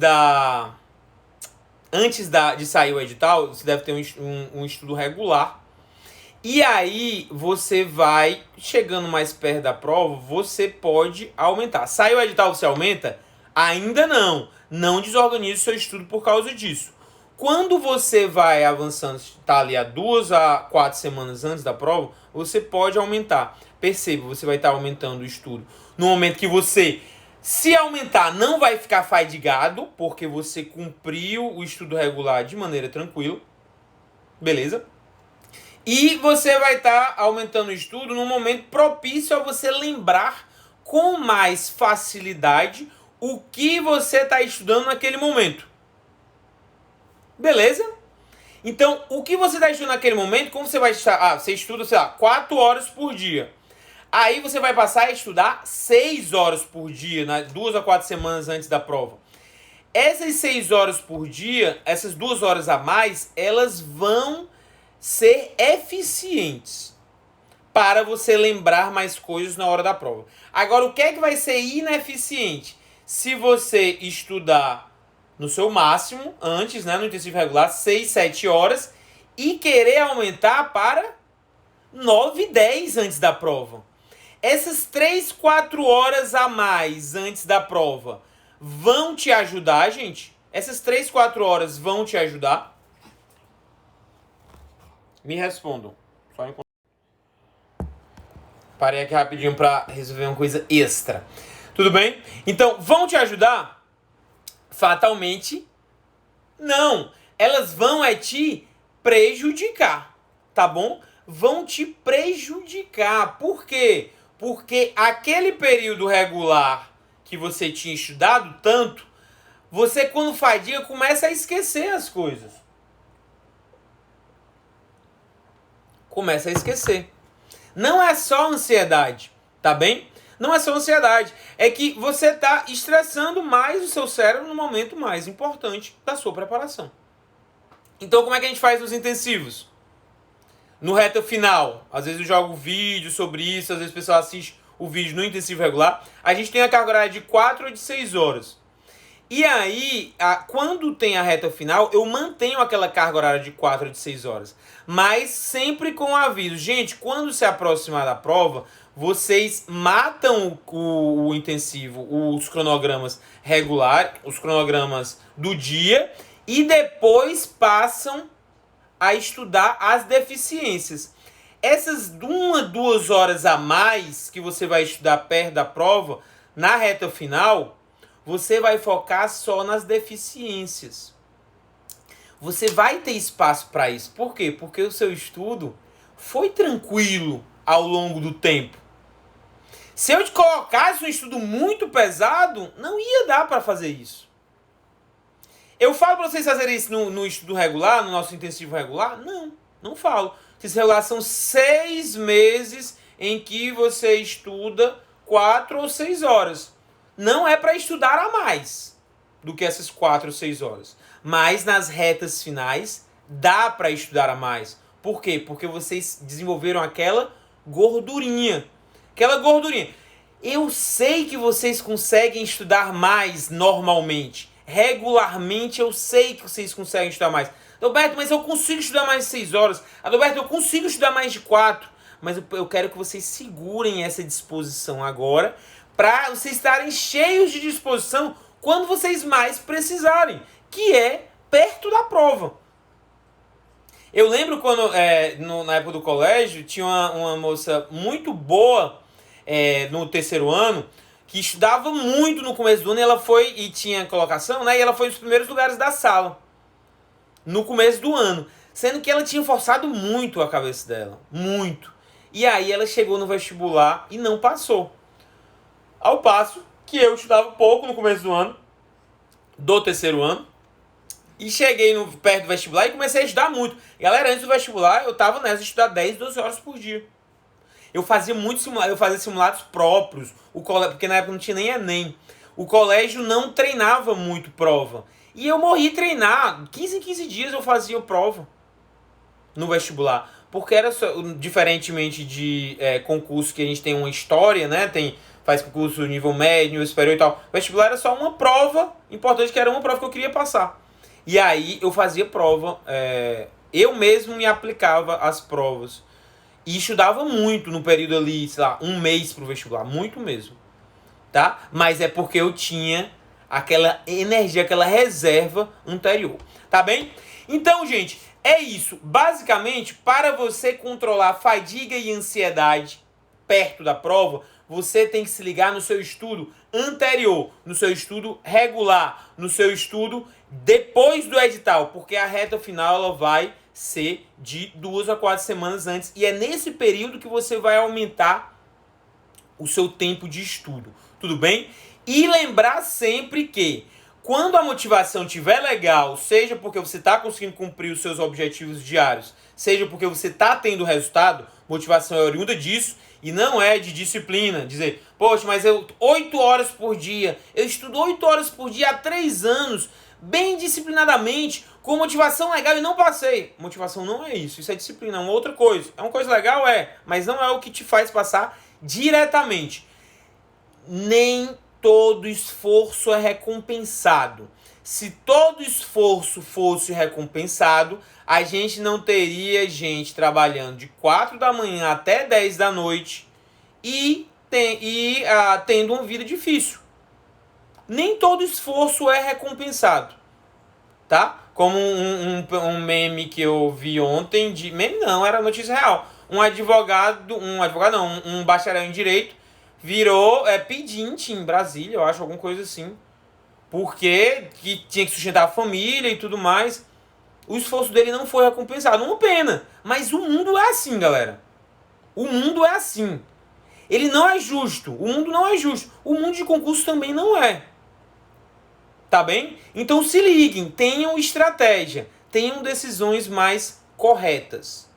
de sair o edital, você deve ter um estudo regular. E aí, você vai, chegando mais perto da prova, você pode aumentar. Saiu o edital, você aumenta? Ainda não. Não desorganize o seu estudo por causa disso. Quando você vai avançando, está ali a 2 a 4 semanas antes da prova, você pode aumentar. Perceba, você vai estar aumentando o estudo. No momento que você, se aumentar, não vai ficar fadigado, porque você cumpriu o estudo regular de maneira tranquila. Beleza? E você vai estar aumentando o estudo num momento propício a você lembrar com mais facilidade o que você está estudando naquele momento. Beleza? Então, o que você está estudando naquele momento, como você vai estudar? Você estuda, sei lá, 4 horas por dia. Aí você vai passar a estudar 6 horas por dia, 2 a 4 semanas antes da prova. Essas 6 horas por dia, essas 2 horas a mais, elas vão ser eficientes para você lembrar mais coisas na hora da prova. Agora, o que é que vai ser ineficiente? Se você estudar no seu máximo, antes, né, no intensivo regular, 6, 7 horas, e querer aumentar para 9, 10 antes da prova. Essas 3, 4 horas a mais antes da prova vão te ajudar, gente? Essas 3, 4 horas vão te ajudar? Me respondam. Só enquanto... Parei aqui rapidinho para resolver uma coisa extra. Tudo bem? Então, vão te ajudar? Fatalmente, não. Elas vão te prejudicar, tá bom? Vão te prejudicar. Por quê? Porque aquele período regular que você tinha estudado tanto, você quando fadiga começa a esquecer as coisas. Começa a esquecer. Não é só ansiedade, tá bem? Não é só ansiedade. É que você está estressando mais o seu cérebro no momento mais importante da sua preparação. Então, como é que a gente faz nos intensivos? No reta final, às vezes eu jogo vídeo sobre isso, às vezes o pessoal assiste o vídeo no intensivo regular. A gente tem a carga horária de 4 ou de 6 horas. E aí, quando tem a reta final, eu mantenho aquela carga horária de 4 ou de 6 horas. Mas sempre com aviso. Gente, quando se aproximar da prova, vocês matam o intensivo, os cronogramas regulares, os cronogramas do dia, e depois passam a estudar as deficiências. Essas 2 horas a mais que você vai estudar perto da prova, na reta final, você vai focar só nas deficiências. Você vai ter espaço para isso. Por quê? Porque o seu estudo foi tranquilo ao longo do tempo. Se eu te colocasse um estudo muito pesado, não ia dar para fazer isso. Eu falo para vocês fazerem isso no estudo regular, no nosso intensivo regular? Não falo. Intensivo regular são 6 meses em que você estuda 4 ou 6 horas. Não é para estudar a mais do que essas 4 ou 6 horas. Mas nas retas finais, dá para estudar a mais. Por quê? Porque vocês desenvolveram aquela gordurinha. Aquela gordurinha. Eu sei que vocês conseguem estudar mais normalmente. Regularmente eu sei que vocês conseguem estudar mais. Adalberto, mas eu consigo estudar mais de 6 horas. Adalberto, eu consigo estudar mais de 4. Mas eu quero que vocês segurem essa disposição agora, para vocês estarem cheios de disposição quando vocês mais precisarem, que é perto da prova. Eu lembro quando, na época do colégio, tinha uma moça muito boa no terceiro ano, que estudava muito no começo do ano, e ela foi, e tinha colocação, né? E ela foi nos primeiros lugares da sala, no começo do ano. Sendo que ela tinha forçado muito a cabeça dela, muito. E aí ela chegou no vestibular e não passou. Ao passo que eu estudava pouco no começo do ano, do terceiro ano, e cheguei perto do vestibular e comecei a estudar muito. Galera, antes do vestibular, eu estava nessa de estudar 10, 12 horas por dia. Eu fazia muito simulado, eu fazia simulados próprios, porque na época não tinha nem Enem. O colégio não treinava muito prova. E eu morri treinar. 15 em 15 dias eu fazia prova no vestibular. Porque era só, diferentemente de concurso que a gente tem uma história, né? Faz concurso nível médio, nível superior e tal. O vestibular era só uma prova importante, que era uma prova que eu queria passar. E aí eu fazia prova, eu mesmo me aplicava as provas. E estudava muito no período ali, sei lá, 1 mês pro vestibular, muito mesmo. Tá? Mas é porque eu tinha aquela energia, aquela reserva anterior. Tá bem? Então, gente, é isso. Basicamente, para você controlar fadiga e ansiedade perto da prova, você tem que se ligar no seu estudo anterior, no seu estudo regular, no seu estudo depois do edital, porque a reta final ela vai ser de 2 a 4 semanas antes, e é nesse período que você vai aumentar o seu tempo de estudo, tudo bem? E lembrar sempre que quando a motivação estiver legal, seja porque você está conseguindo cumprir os seus objetivos diários, seja porque você está tendo resultado, motivação é oriunda disso e não é de disciplina. Dizer, poxa, mas 8 horas por dia, eu estudo 8 horas por dia há 3 anos, bem disciplinadamente, com motivação legal e não passei. Motivação não é isso é disciplina, é uma outra coisa. É uma coisa legal, mas não é o que te faz passar diretamente. Nem todo esforço é recompensado. Se todo esforço fosse recompensado, a gente não teria gente trabalhando de 4 da manhã até 10 da noite e tendo uma vida difícil. Nem todo esforço é recompensado, tá? Como um meme que eu vi ontem, meme não, era notícia real. Um bacharel em Direito virou pedinte em Brasília, eu acho, alguma coisa assim. Porque que tinha que sustentar a família e tudo mais. O esforço dele não foi recompensado. Uma pena. Mas o mundo é assim, galera. O mundo é assim. Ele não é justo. O mundo não é justo. O mundo de concurso também não é. Tá bem? Então se liguem. Tenham estratégia. Tenham decisões mais corretas.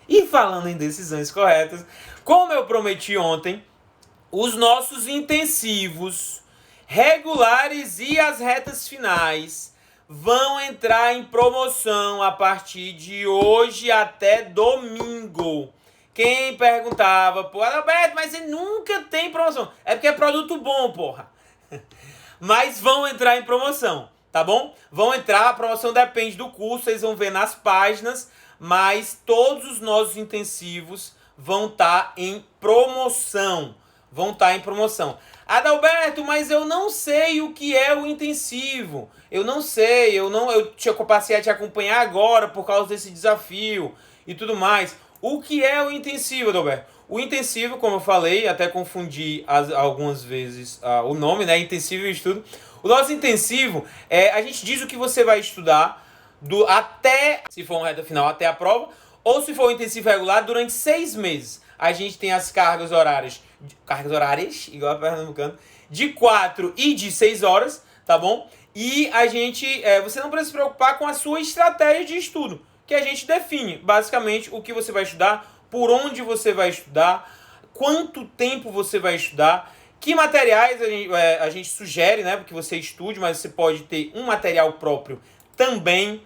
E falando em decisões corretas, como eu prometi ontem, os nossos intensivos regulares e as retas finais vão entrar em promoção a partir de hoje até domingo. Quem perguntava, pô, Alberto, mas ele nunca tem promoção. É porque é produto bom, porra. Mas vão entrar em promoção, tá bom? Vão entrar, a promoção depende do curso, vocês vão ver nas páginas, mas todos os nossos intensivos vão estar em promoção. Vão estar em promoção. Adalberto, mas eu não sei o que é o intensivo. Eu não sei, eu passei a te acompanhar agora por causa desse desafio e tudo mais. O que é o intensivo, Adalberto? O intensivo, como eu falei, até confundi algumas vezes o nome, né? Intensivo e estudo. O nosso intensivo, a gente diz o que você vai estudar até, se for uma reta final, até a prova, ou se for um intensivo regular, durante 6 meses. A gente tem as cargas horárias, igual a Pernambucano, de 4 e de 6 horas, tá bom? E a gente, você não precisa se preocupar com a sua estratégia de estudo, que a gente define, basicamente, o que você vai estudar, por onde você vai estudar, quanto tempo você vai estudar, que materiais a gente sugere, né, porque você estude, mas você pode ter um material próprio também.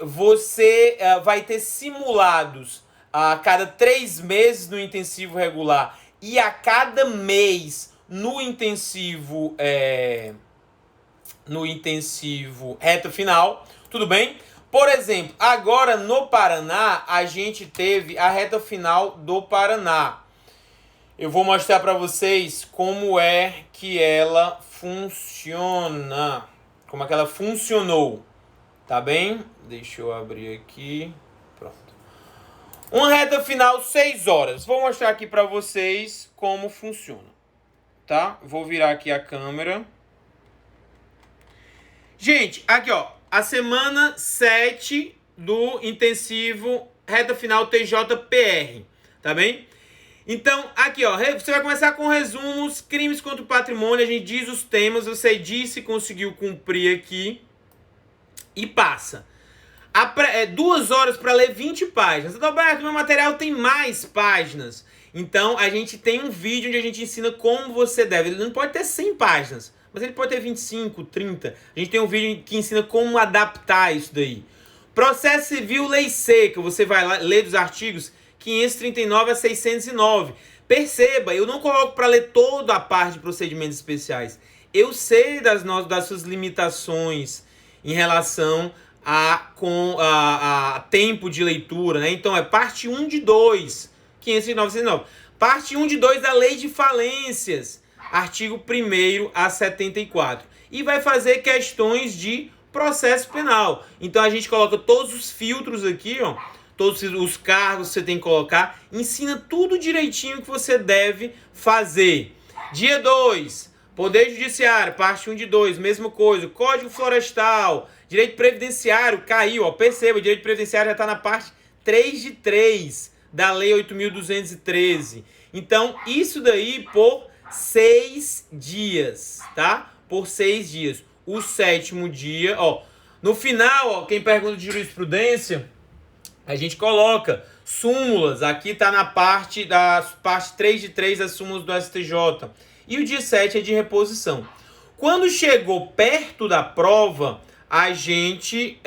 Você vai ter simulados a cada 3 meses no intensivo regular e a cada mês no intensivo reta final, tudo bem? Por exemplo, agora no Paraná, a gente teve a reta final do Paraná. Eu vou mostrar para vocês como é que ela funciona, como é que ela funcionou, tá bem? Deixa eu abrir aqui, pronto. Uma reta final 6 horas. Vou mostrar aqui para vocês como funciona, tá? Vou virar aqui a câmera. Gente, aqui ó, a semana 7 do intensivo reta final TJPR, tá bem? Então, aqui ó, você vai começar com resumos, crimes contra o patrimônio, a gente diz os temas, você diz se conseguiu cumprir aqui e passa. 2 horas para ler 20 páginas. Adalberto, meu material tem mais páginas. Então, a gente tem um vídeo onde a gente ensina como você deve. Ele não pode ter 100 páginas, mas ele pode ter 25, 30. A gente tem um vídeo que ensina como adaptar isso daí. Processo Civil Lei Seca. Você vai lá ler dos artigos 539 a 609. Perceba, eu não coloco para ler toda a parte de procedimentos especiais. Eu sei das suas limitações em relação a tempo de leitura, né? Então é parte 1 de 2, 509, 609. Parte 1 de 2 da Lei de Falências, artigo 1º a 74. E vai fazer questões de processo penal. Então a gente coloca todos os filtros aqui, ó, todos os cargos que você tem que colocar, ensina tudo direitinho que você deve fazer. Dia 2, Poder Judiciário, parte 1 de 2, mesma coisa. Código Florestal, Direito Previdenciário, caiu, ó, perceba, o Direito Previdenciário já está na parte 3 de 3 da Lei 8.213. Então, isso daí por 6 dias, tá? Por 6 dias. O 7º dia, ó, no final, ó, quem pergunta de jurisprudência, a gente coloca súmulas, aqui tá na parte 3 de 3 das súmulas do STJ. E o dia 7 é de reposição. Quando chegou perto da prova, a gente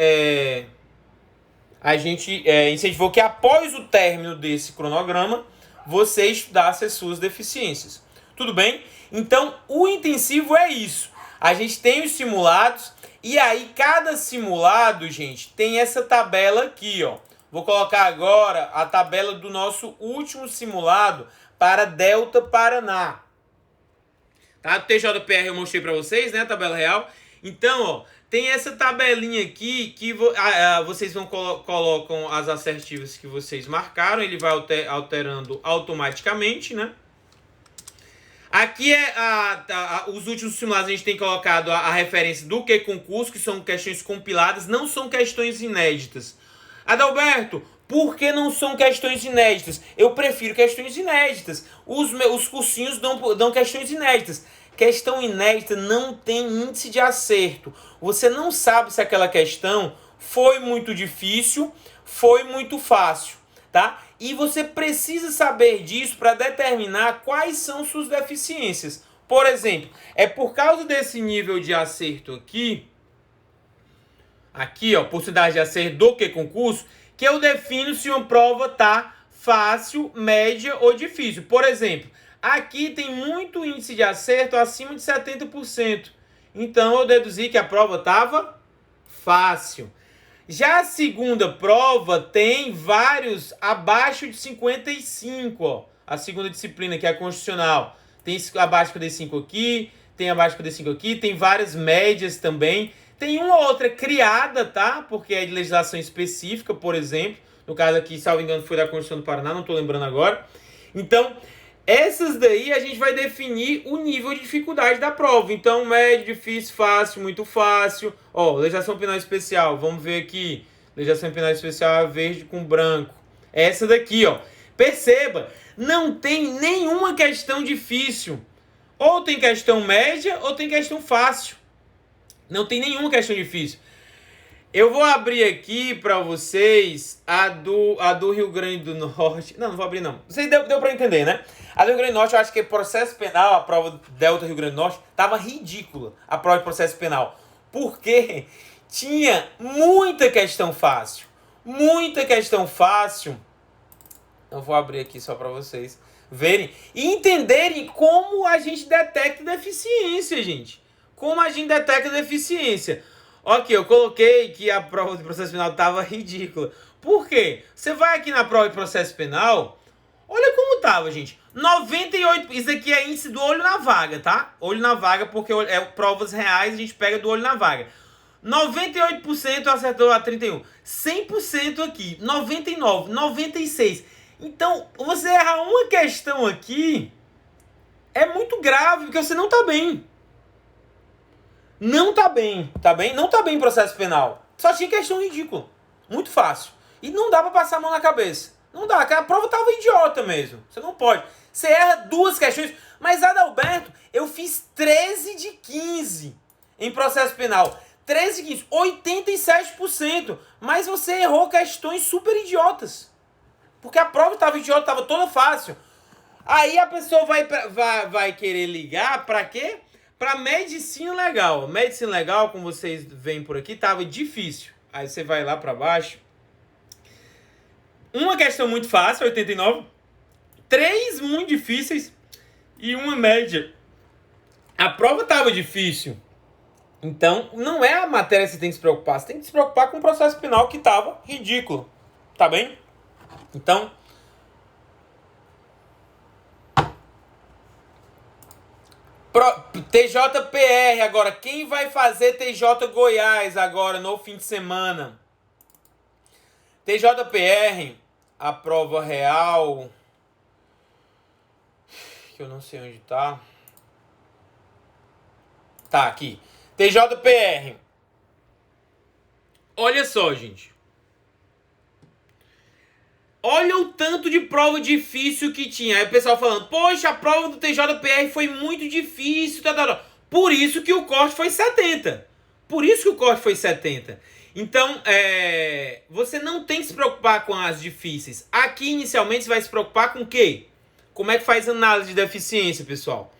incentivou que após o término desse cronograma, você estudasse as suas deficiências. Tudo bem? Então, o intensivo é isso. A gente tem os simulados, e aí cada simulado, gente, tem essa tabela aqui, ó. Vou colocar agora a tabela do nosso último simulado para Delta Paraná. Tá? O TJPR eu mostrei para vocês, né? A tabela real. Então, ó, tem essa tabelinha aqui que vocês colocam as assertivas que vocês marcaram. Ele vai alterando automaticamente, né? Aqui os últimos simulados a gente tem colocado a referência do que concurso, que são questões compiladas, não são questões inéditas. Adalberto, por que não são questões inéditas? Eu prefiro questões inéditas. Os cursinhos dão questões inéditas. Questão inédita não tem índice de acerto. Você não sabe se aquela questão foi muito difícil, foi muito fácil, tá? E você precisa saber disso para determinar quais são suas deficiências. Por exemplo, é por causa desse nível de acerto aqui, ó, possibilidade de acerto do que concurso, que eu defino se uma prova tá fácil, média ou difícil. Por exemplo, aqui tem muito índice de acerto acima de 70%. Então eu deduzi que a prova estava fácil. Já a segunda prova tem vários abaixo de 55, ó. A segunda disciplina, que é a constitucional, tem abaixo de 55 aqui, tem abaixo de 55 aqui, tem várias médias também. Tem uma ou outra criada, tá? Porque é de legislação específica, por exemplo. No caso aqui, salvo engano, foi da Constituição do Paraná, não estou lembrando agora. Então, essas daí a gente vai definir o nível de dificuldade da prova. Então, médio, difícil, fácil, muito fácil. Ó, legislação penal especial, vamos ver aqui. Legislação penal especial é verde com branco. Essa daqui, ó. Perceba, não tem nenhuma questão difícil. Ou tem questão média, ou tem questão fácil. Não tem nenhuma questão difícil. Eu vou abrir aqui para vocês a do Rio Grande do Norte. Não vou abrir não. Vocês deu para entender, né? A do Rio Grande do Norte, eu acho que processo penal, a prova Delta Rio Grande do Norte, tava ridícula, a prova de processo penal. Porque tinha muita questão fácil. Muita questão fácil. Eu vou abrir aqui só para vocês verem e entenderem como a gente detecta deficiência, gente. Como a gente detecta deficiência. Ok, eu coloquei que a prova de processo penal estava ridícula. Por quê? Você vai aqui na prova de processo penal, olha como estava, gente. 98%, isso aqui é índice do olho na vaga, tá? Olho na vaga, porque é provas reais, a gente pega do olho na vaga. 98% acertou a 31%. 100% aqui, 99%, 96%. Então, você errar uma questão aqui é muito grave, porque você não está bem. Não tá bem, tá bem? Não tá bem em processo penal. Só tinha questão ridícula. Muito fácil. E não dá pra passar a mão na cabeça. Não dá, a prova tava idiota mesmo. Você não pode. Você erra duas questões. Mas, Adalberto, eu fiz 13 de 15 em processo penal. 13 de 15, 87%. Mas você errou questões super idiotas. Porque a prova tava idiota, tava toda fácil. Aí a pessoa vai querer ligar pra quê? Para medicina legal. Medicina legal, como vocês veem por aqui, tava difícil. Aí você vai lá para baixo. Uma questão muito fácil, 89. 3 muito difíceis e uma média. A prova tava difícil. Então, não é a matéria que você tem que se preocupar. Você tem que se preocupar com o processo penal que tava ridículo. Tá bem? Então, TJPR agora. Quem vai fazer TJ Goiás agora no fim de semana? TJPR, a prova real, que eu não sei onde tá. Tá aqui. TJPR. Olha só, gente. Olha o tanto de prova difícil que tinha. Aí o pessoal falando, poxa, a prova do TJPR foi muito difícil. Por isso que o corte foi 70. Por isso que o corte foi 70. Então, você não tem que se preocupar com as difíceis. Aqui, inicialmente, você vai se preocupar com o quê? Como é que faz análise de deficiência, pessoal?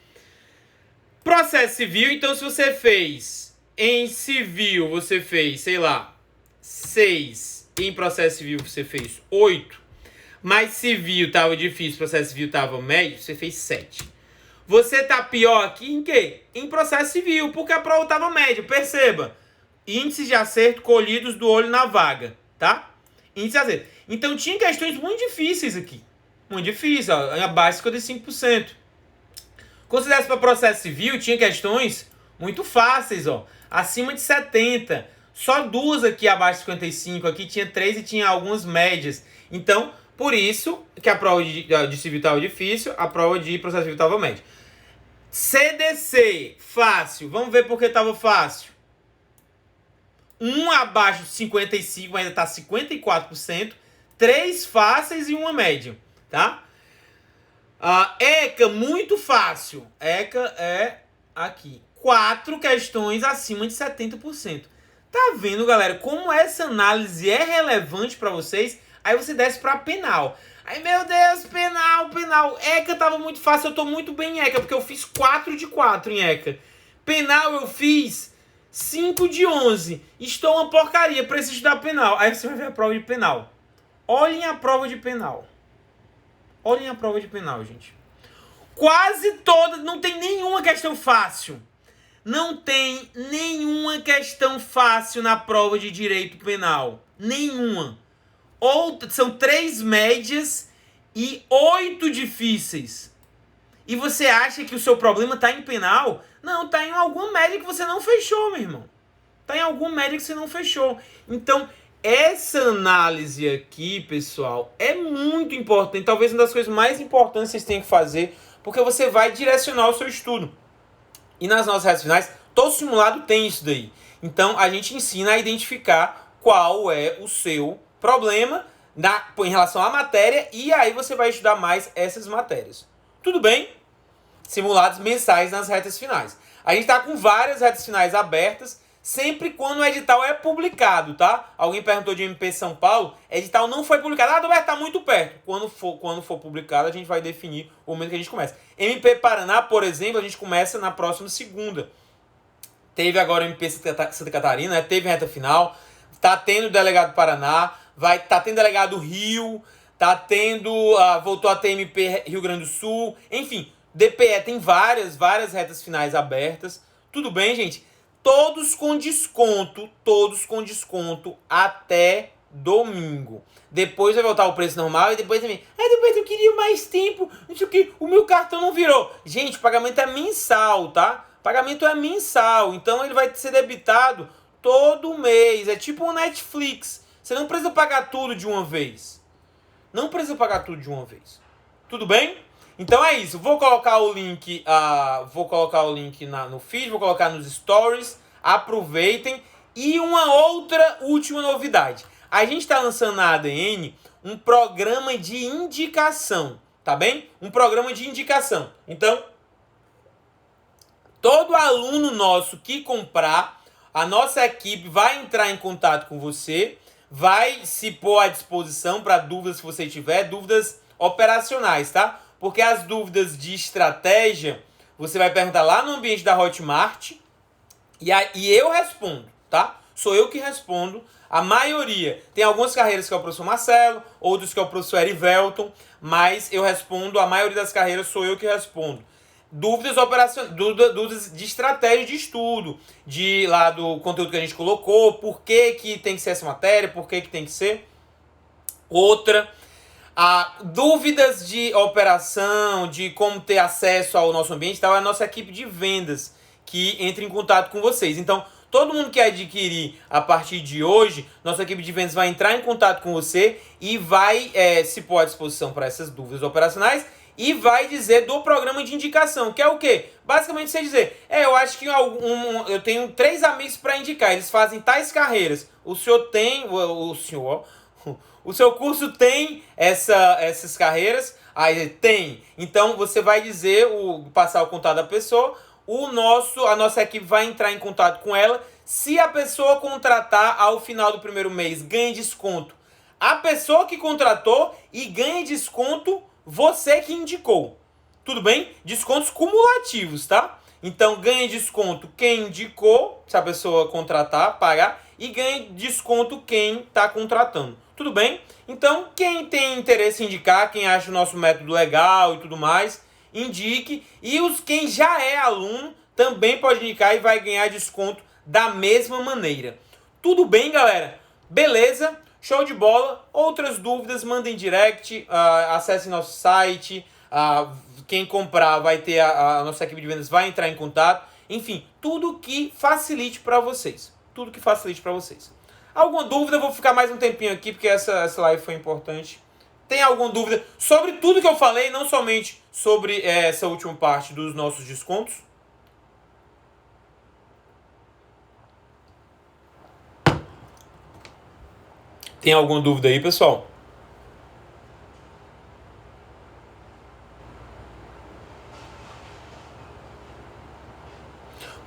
Processo civil, então, se você fez em civil, você fez, sei lá, 6. Em processo civil, você fez 8. Mas civil tava difícil, processo civil tava médio, você fez 7. Você tá pior aqui em quê? Em processo civil, porque a prova tava média. Perceba, índices de acerto colhidos do olho na vaga, tá? Índice de acerto. Então tinha questões muito difíceis aqui. Muito difíceis, ó, abaixo de 55%. Quando você desse para processo civil, tinha questões muito fáceis, ó, acima de 70%. Só 2 aqui abaixo de 55%, aqui tinha 3 e tinha algumas médias. Então, por isso que a prova de civil estava difícil, a prova de processo civil estava média. CDC, fácil. Vamos ver por que estava fácil. 1 abaixo de 55, ainda está 54%. 3 fáceis e uma média, tá? ECA, muito fácil. ECA é aqui. 4 questões acima de 70%. Tá vendo, galera, como essa análise é relevante para vocês? Aí você desce para penal. Aí, meu Deus, penal. ECA tava muito fácil, eu tô muito bem em ECA, porque eu fiz 4 de 4 em ECA. Penal eu fiz 5 de 11. Estou uma porcaria, preciso estudar penal. Aí você vai ver a prova de penal. Olhem a prova de penal. Olhem a prova de penal, gente. Quase toda, não tem nenhuma questão fácil. Não tem nenhuma questão fácil na prova de direito penal. Nenhuma. Ou são 3 médias e 8 difíceis. E você acha que o seu problema está em penal? Não, está em alguma média que você não fechou, meu irmão. Está em alguma média que você não fechou. Então, essa análise aqui, pessoal, é muito importante. Talvez uma das coisas mais importantes que vocês tenham que fazer, porque você vai direcionar o seu estudo. E nas nossas retas finais, todo simulado tem isso daí. Então, a gente ensina a identificar qual é o seu problema em relação à matéria, e aí você vai estudar mais essas matérias. Tudo bem? Simulados mensais nas retas finais. A gente está com várias retas finais abertas, sempre quando o edital é publicado, tá? Alguém perguntou de MP São Paulo, edital não foi publicado. Adalberto, está muito perto. Quando for publicado, a gente vai definir o momento que a gente começa. MP Paraná, por exemplo, a gente começa na próxima segunda. Teve agora o MP Santa Catarina, né? Teve reta final, tá tendo delegado Paraná, tá tendo delegado Rio, tá tendo, voltou a ter MP Rio Grande do Sul, enfim, DPE tem várias retas finais abertas. Tudo bem, gente? Todos com desconto até domingo. Depois vai voltar o preço normal e depois também. Depois eu queria mais tempo, não sei o que, o meu cartão não virou. Gente, o pagamento é mensal, tá? O pagamento é mensal, então ele vai ser debitado todo mês. É tipo um Netflix. Você não precisa pagar tudo de uma vez. Não precisa pagar tudo de uma vez. Tudo bem? Então é isso. Vou colocar o link, no feed, vou colocar nos stories. Aproveitem. E uma outra última novidade. A gente está lançando na ADN um programa de indicação, tá bem? Um programa de indicação. Então, todo aluno nosso que comprar, a nossa equipe vai entrar em contato com você, vai se pôr à disposição para dúvidas que você tiver, dúvidas operacionais, tá? Porque as dúvidas de estratégia, você vai perguntar lá no ambiente da Hotmart e eu respondo, tá? Sou eu que respondo. A maioria. Tem algumas carreiras que é o professor Marcelo, outros que é o professor Erivelton, mas eu respondo, a maioria das carreiras sou eu que respondo. Dúvidas de estratégia de estudo, lá do conteúdo que a gente colocou, por que tem que ser essa matéria, por que tem que ser outra. Dúvidas de operação, de como ter acesso ao nosso ambiente, é a nossa equipe de vendas que entra em contato com vocês. Então, todo mundo que adquirir a partir de hoje, nossa equipe de vendas vai entrar em contato com você e vai se pôr à disposição para essas dúvidas operacionais e vai dizer do programa de indicação, que é o quê? Basicamente você dizer, eu acho que eu tenho 3 amigos para indicar, eles fazem tais carreiras. O senhor tem, o seu curso tem essas carreiras? Aí tem. Então você vai dizer, passar o contato da pessoa, a nossa equipe vai entrar em contato com ela. Se a pessoa contratar ao final do primeiro mês, ganha desconto. A pessoa que contratou e ganha desconto, você que indicou. Tudo bem? Descontos cumulativos, tá? Então ganha desconto quem indicou, se a pessoa contratar, pagar, e ganha desconto quem está contratando. Tudo bem? Então, quem tem interesse em indicar, quem acha o nosso método legal e tudo mais, indique. E quem já é aluno também pode indicar e vai ganhar desconto da mesma maneira. Tudo bem, galera? Beleza? Show de bola. Outras dúvidas, mandem direct, acessem nosso site. Quem comprar vai ter, a nossa equipe de vendas vai entrar em contato. Enfim, tudo que facilite para vocês. Tudo que facilite para vocês. Alguma dúvida? Eu vou ficar mais um tempinho aqui, porque essa live foi importante Tem alguma dúvida sobre tudo que eu falei, não somente sobre essa última parte dos nossos descontos? Tem alguma dúvida aí, pessoal?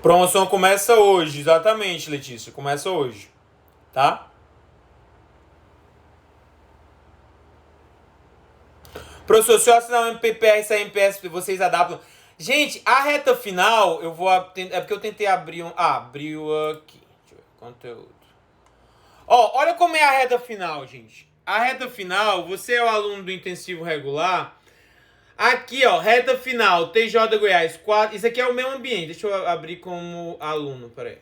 Promoção começa hoje, exatamente, Letícia. Começa hoje, tá? Professor, se eu assinar um MPPR e sair MPS, vocês adaptam. Gente, a reta final, eu vou... É porque eu tentei abrir um... Ah, abriu aqui. Deixa eu ver, conteúdo. Ó, olha como é a reta final, gente. A reta final, você é o aluno do intensivo regular. Aqui, ó, reta final, TJ Goiás 4. Isso aqui é o mesmo ambiente. Deixa eu abrir como aluno, peraí.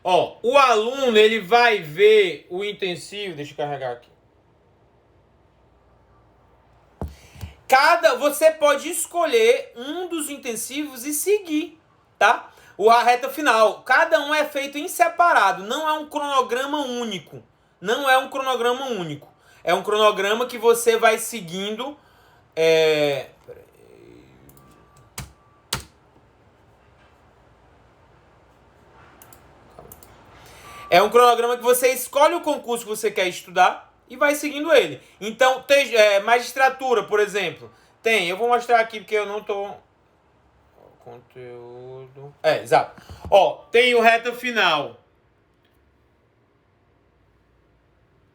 Ó, o aluno, ele vai ver o intensivo. Deixa eu carregar aqui. Você pode escolher um dos intensivos e seguir, tá? A reta final. Cada um é feito em separado. Não é um cronograma único. Não é um cronograma único. É um cronograma que você vai seguindo. É um cronograma que você escolhe o concurso que você quer estudar e vai seguindo ele. Então, magistratura, por exemplo, tem. Eu vou mostrar aqui porque eu não tô... Conteúdo... exato. Ó, tem o reta final.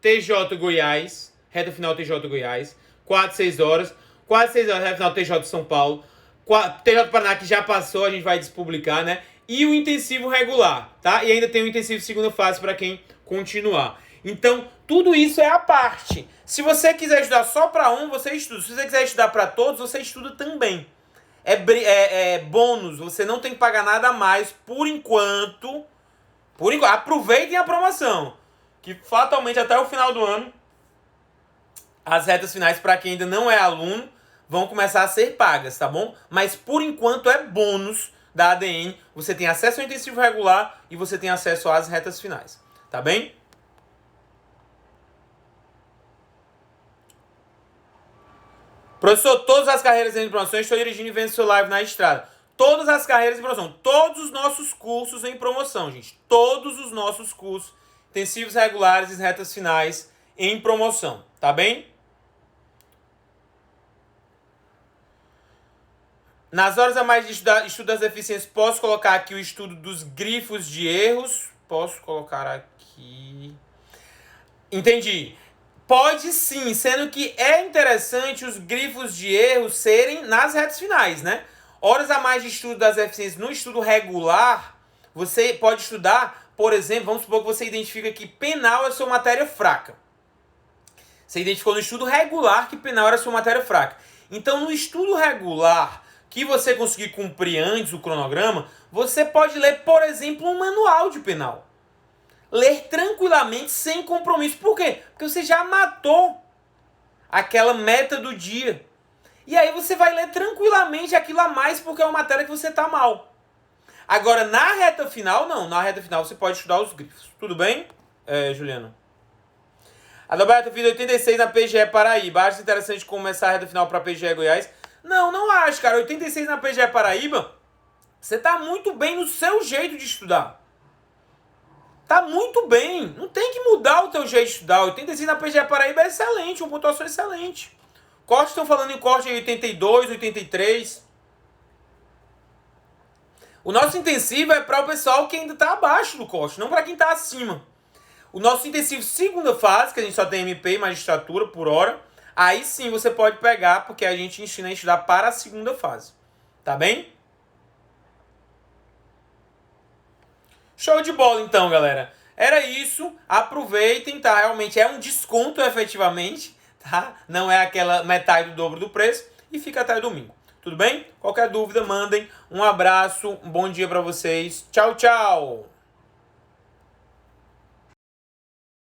TJ Goiás. Reta final TJ Goiás. 4, 6 horas. 4, 6 horas, reta final TJ São Paulo. TJ Paraná, que já passou, a gente vai despublicar, né? E o intensivo regular, tá? E ainda tem o intensivo segunda fase para quem continuar. Então, tudo isso é a parte. Se você quiser estudar só para um, você estuda. Se você quiser estudar para todos, você estuda também. É bônus, você não tem que pagar nada a mais por enquanto. Aproveitem a promoção. Que fatalmente até o final do ano, as retas finais para quem ainda não é aluno vão começar a ser pagas, tá bom? Mas por enquanto é bônus da ADN. Você tem acesso ao intensivo regular e você tem acesso às retas finais, tá bem? Professor, todas as carreiras em promoção, estou dirigindo e vendo seu live na estrada. Todas as carreiras em promoção, todos os nossos cursos em promoção, gente. Todos os nossos cursos, intensivos regulares e retas finais em promoção, tá bem? Nas horas a mais de estudo das deficiências, posso colocar aqui o estudo dos grifos de erros? Posso colocar aqui... Entendi. Pode sim, sendo que é interessante os grifos de erros serem nas retas finais, né? Horas a mais de estudo das deficiências no estudo regular, você pode estudar, por exemplo, vamos supor que você identifica que penal é sua matéria fraca. Você identificou no estudo regular que penal era sua matéria fraca. Então, no estudo regular, que você conseguir cumprir antes o cronograma, você pode ler, por exemplo, um manual de penal. Ler tranquilamente, sem compromisso. Por quê? Porque você já matou aquela meta do dia. E aí você vai ler tranquilamente aquilo a mais porque é uma matéria que você tá mal. Agora, na reta final, não. Na reta final você pode estudar os grifos. Tudo bem, Juliana? Adalberto, fiz 86 na PGE Paraíba. Acho interessante começar a reta final para PGE Goiás? Não acho, cara. 86 na PGE Paraíba, você tá muito bem no seu jeito de estudar. Tá muito bem. Não tem que mudar o teu jeito de estudar. 86 na PGE Paraíba é excelente, uma pontuação excelente. Corte, estão falando em corte em 82, 83. O nosso intensivo é para o pessoal que ainda tá abaixo do corte, não para quem tá acima. O nosso intensivo segunda fase, que a gente só tem MP e magistratura por hora, aí sim você pode pegar, porque a gente ensina a estudar para a segunda fase. Tá bem? Show de bola então, galera. Era isso. Aproveitem, tá? Realmente é um desconto efetivamente, tá? Não é aquela metade do dobro do preço. E fica até domingo. Tudo bem? Qualquer dúvida, mandem. Um abraço, um bom dia para vocês. Tchau, tchau!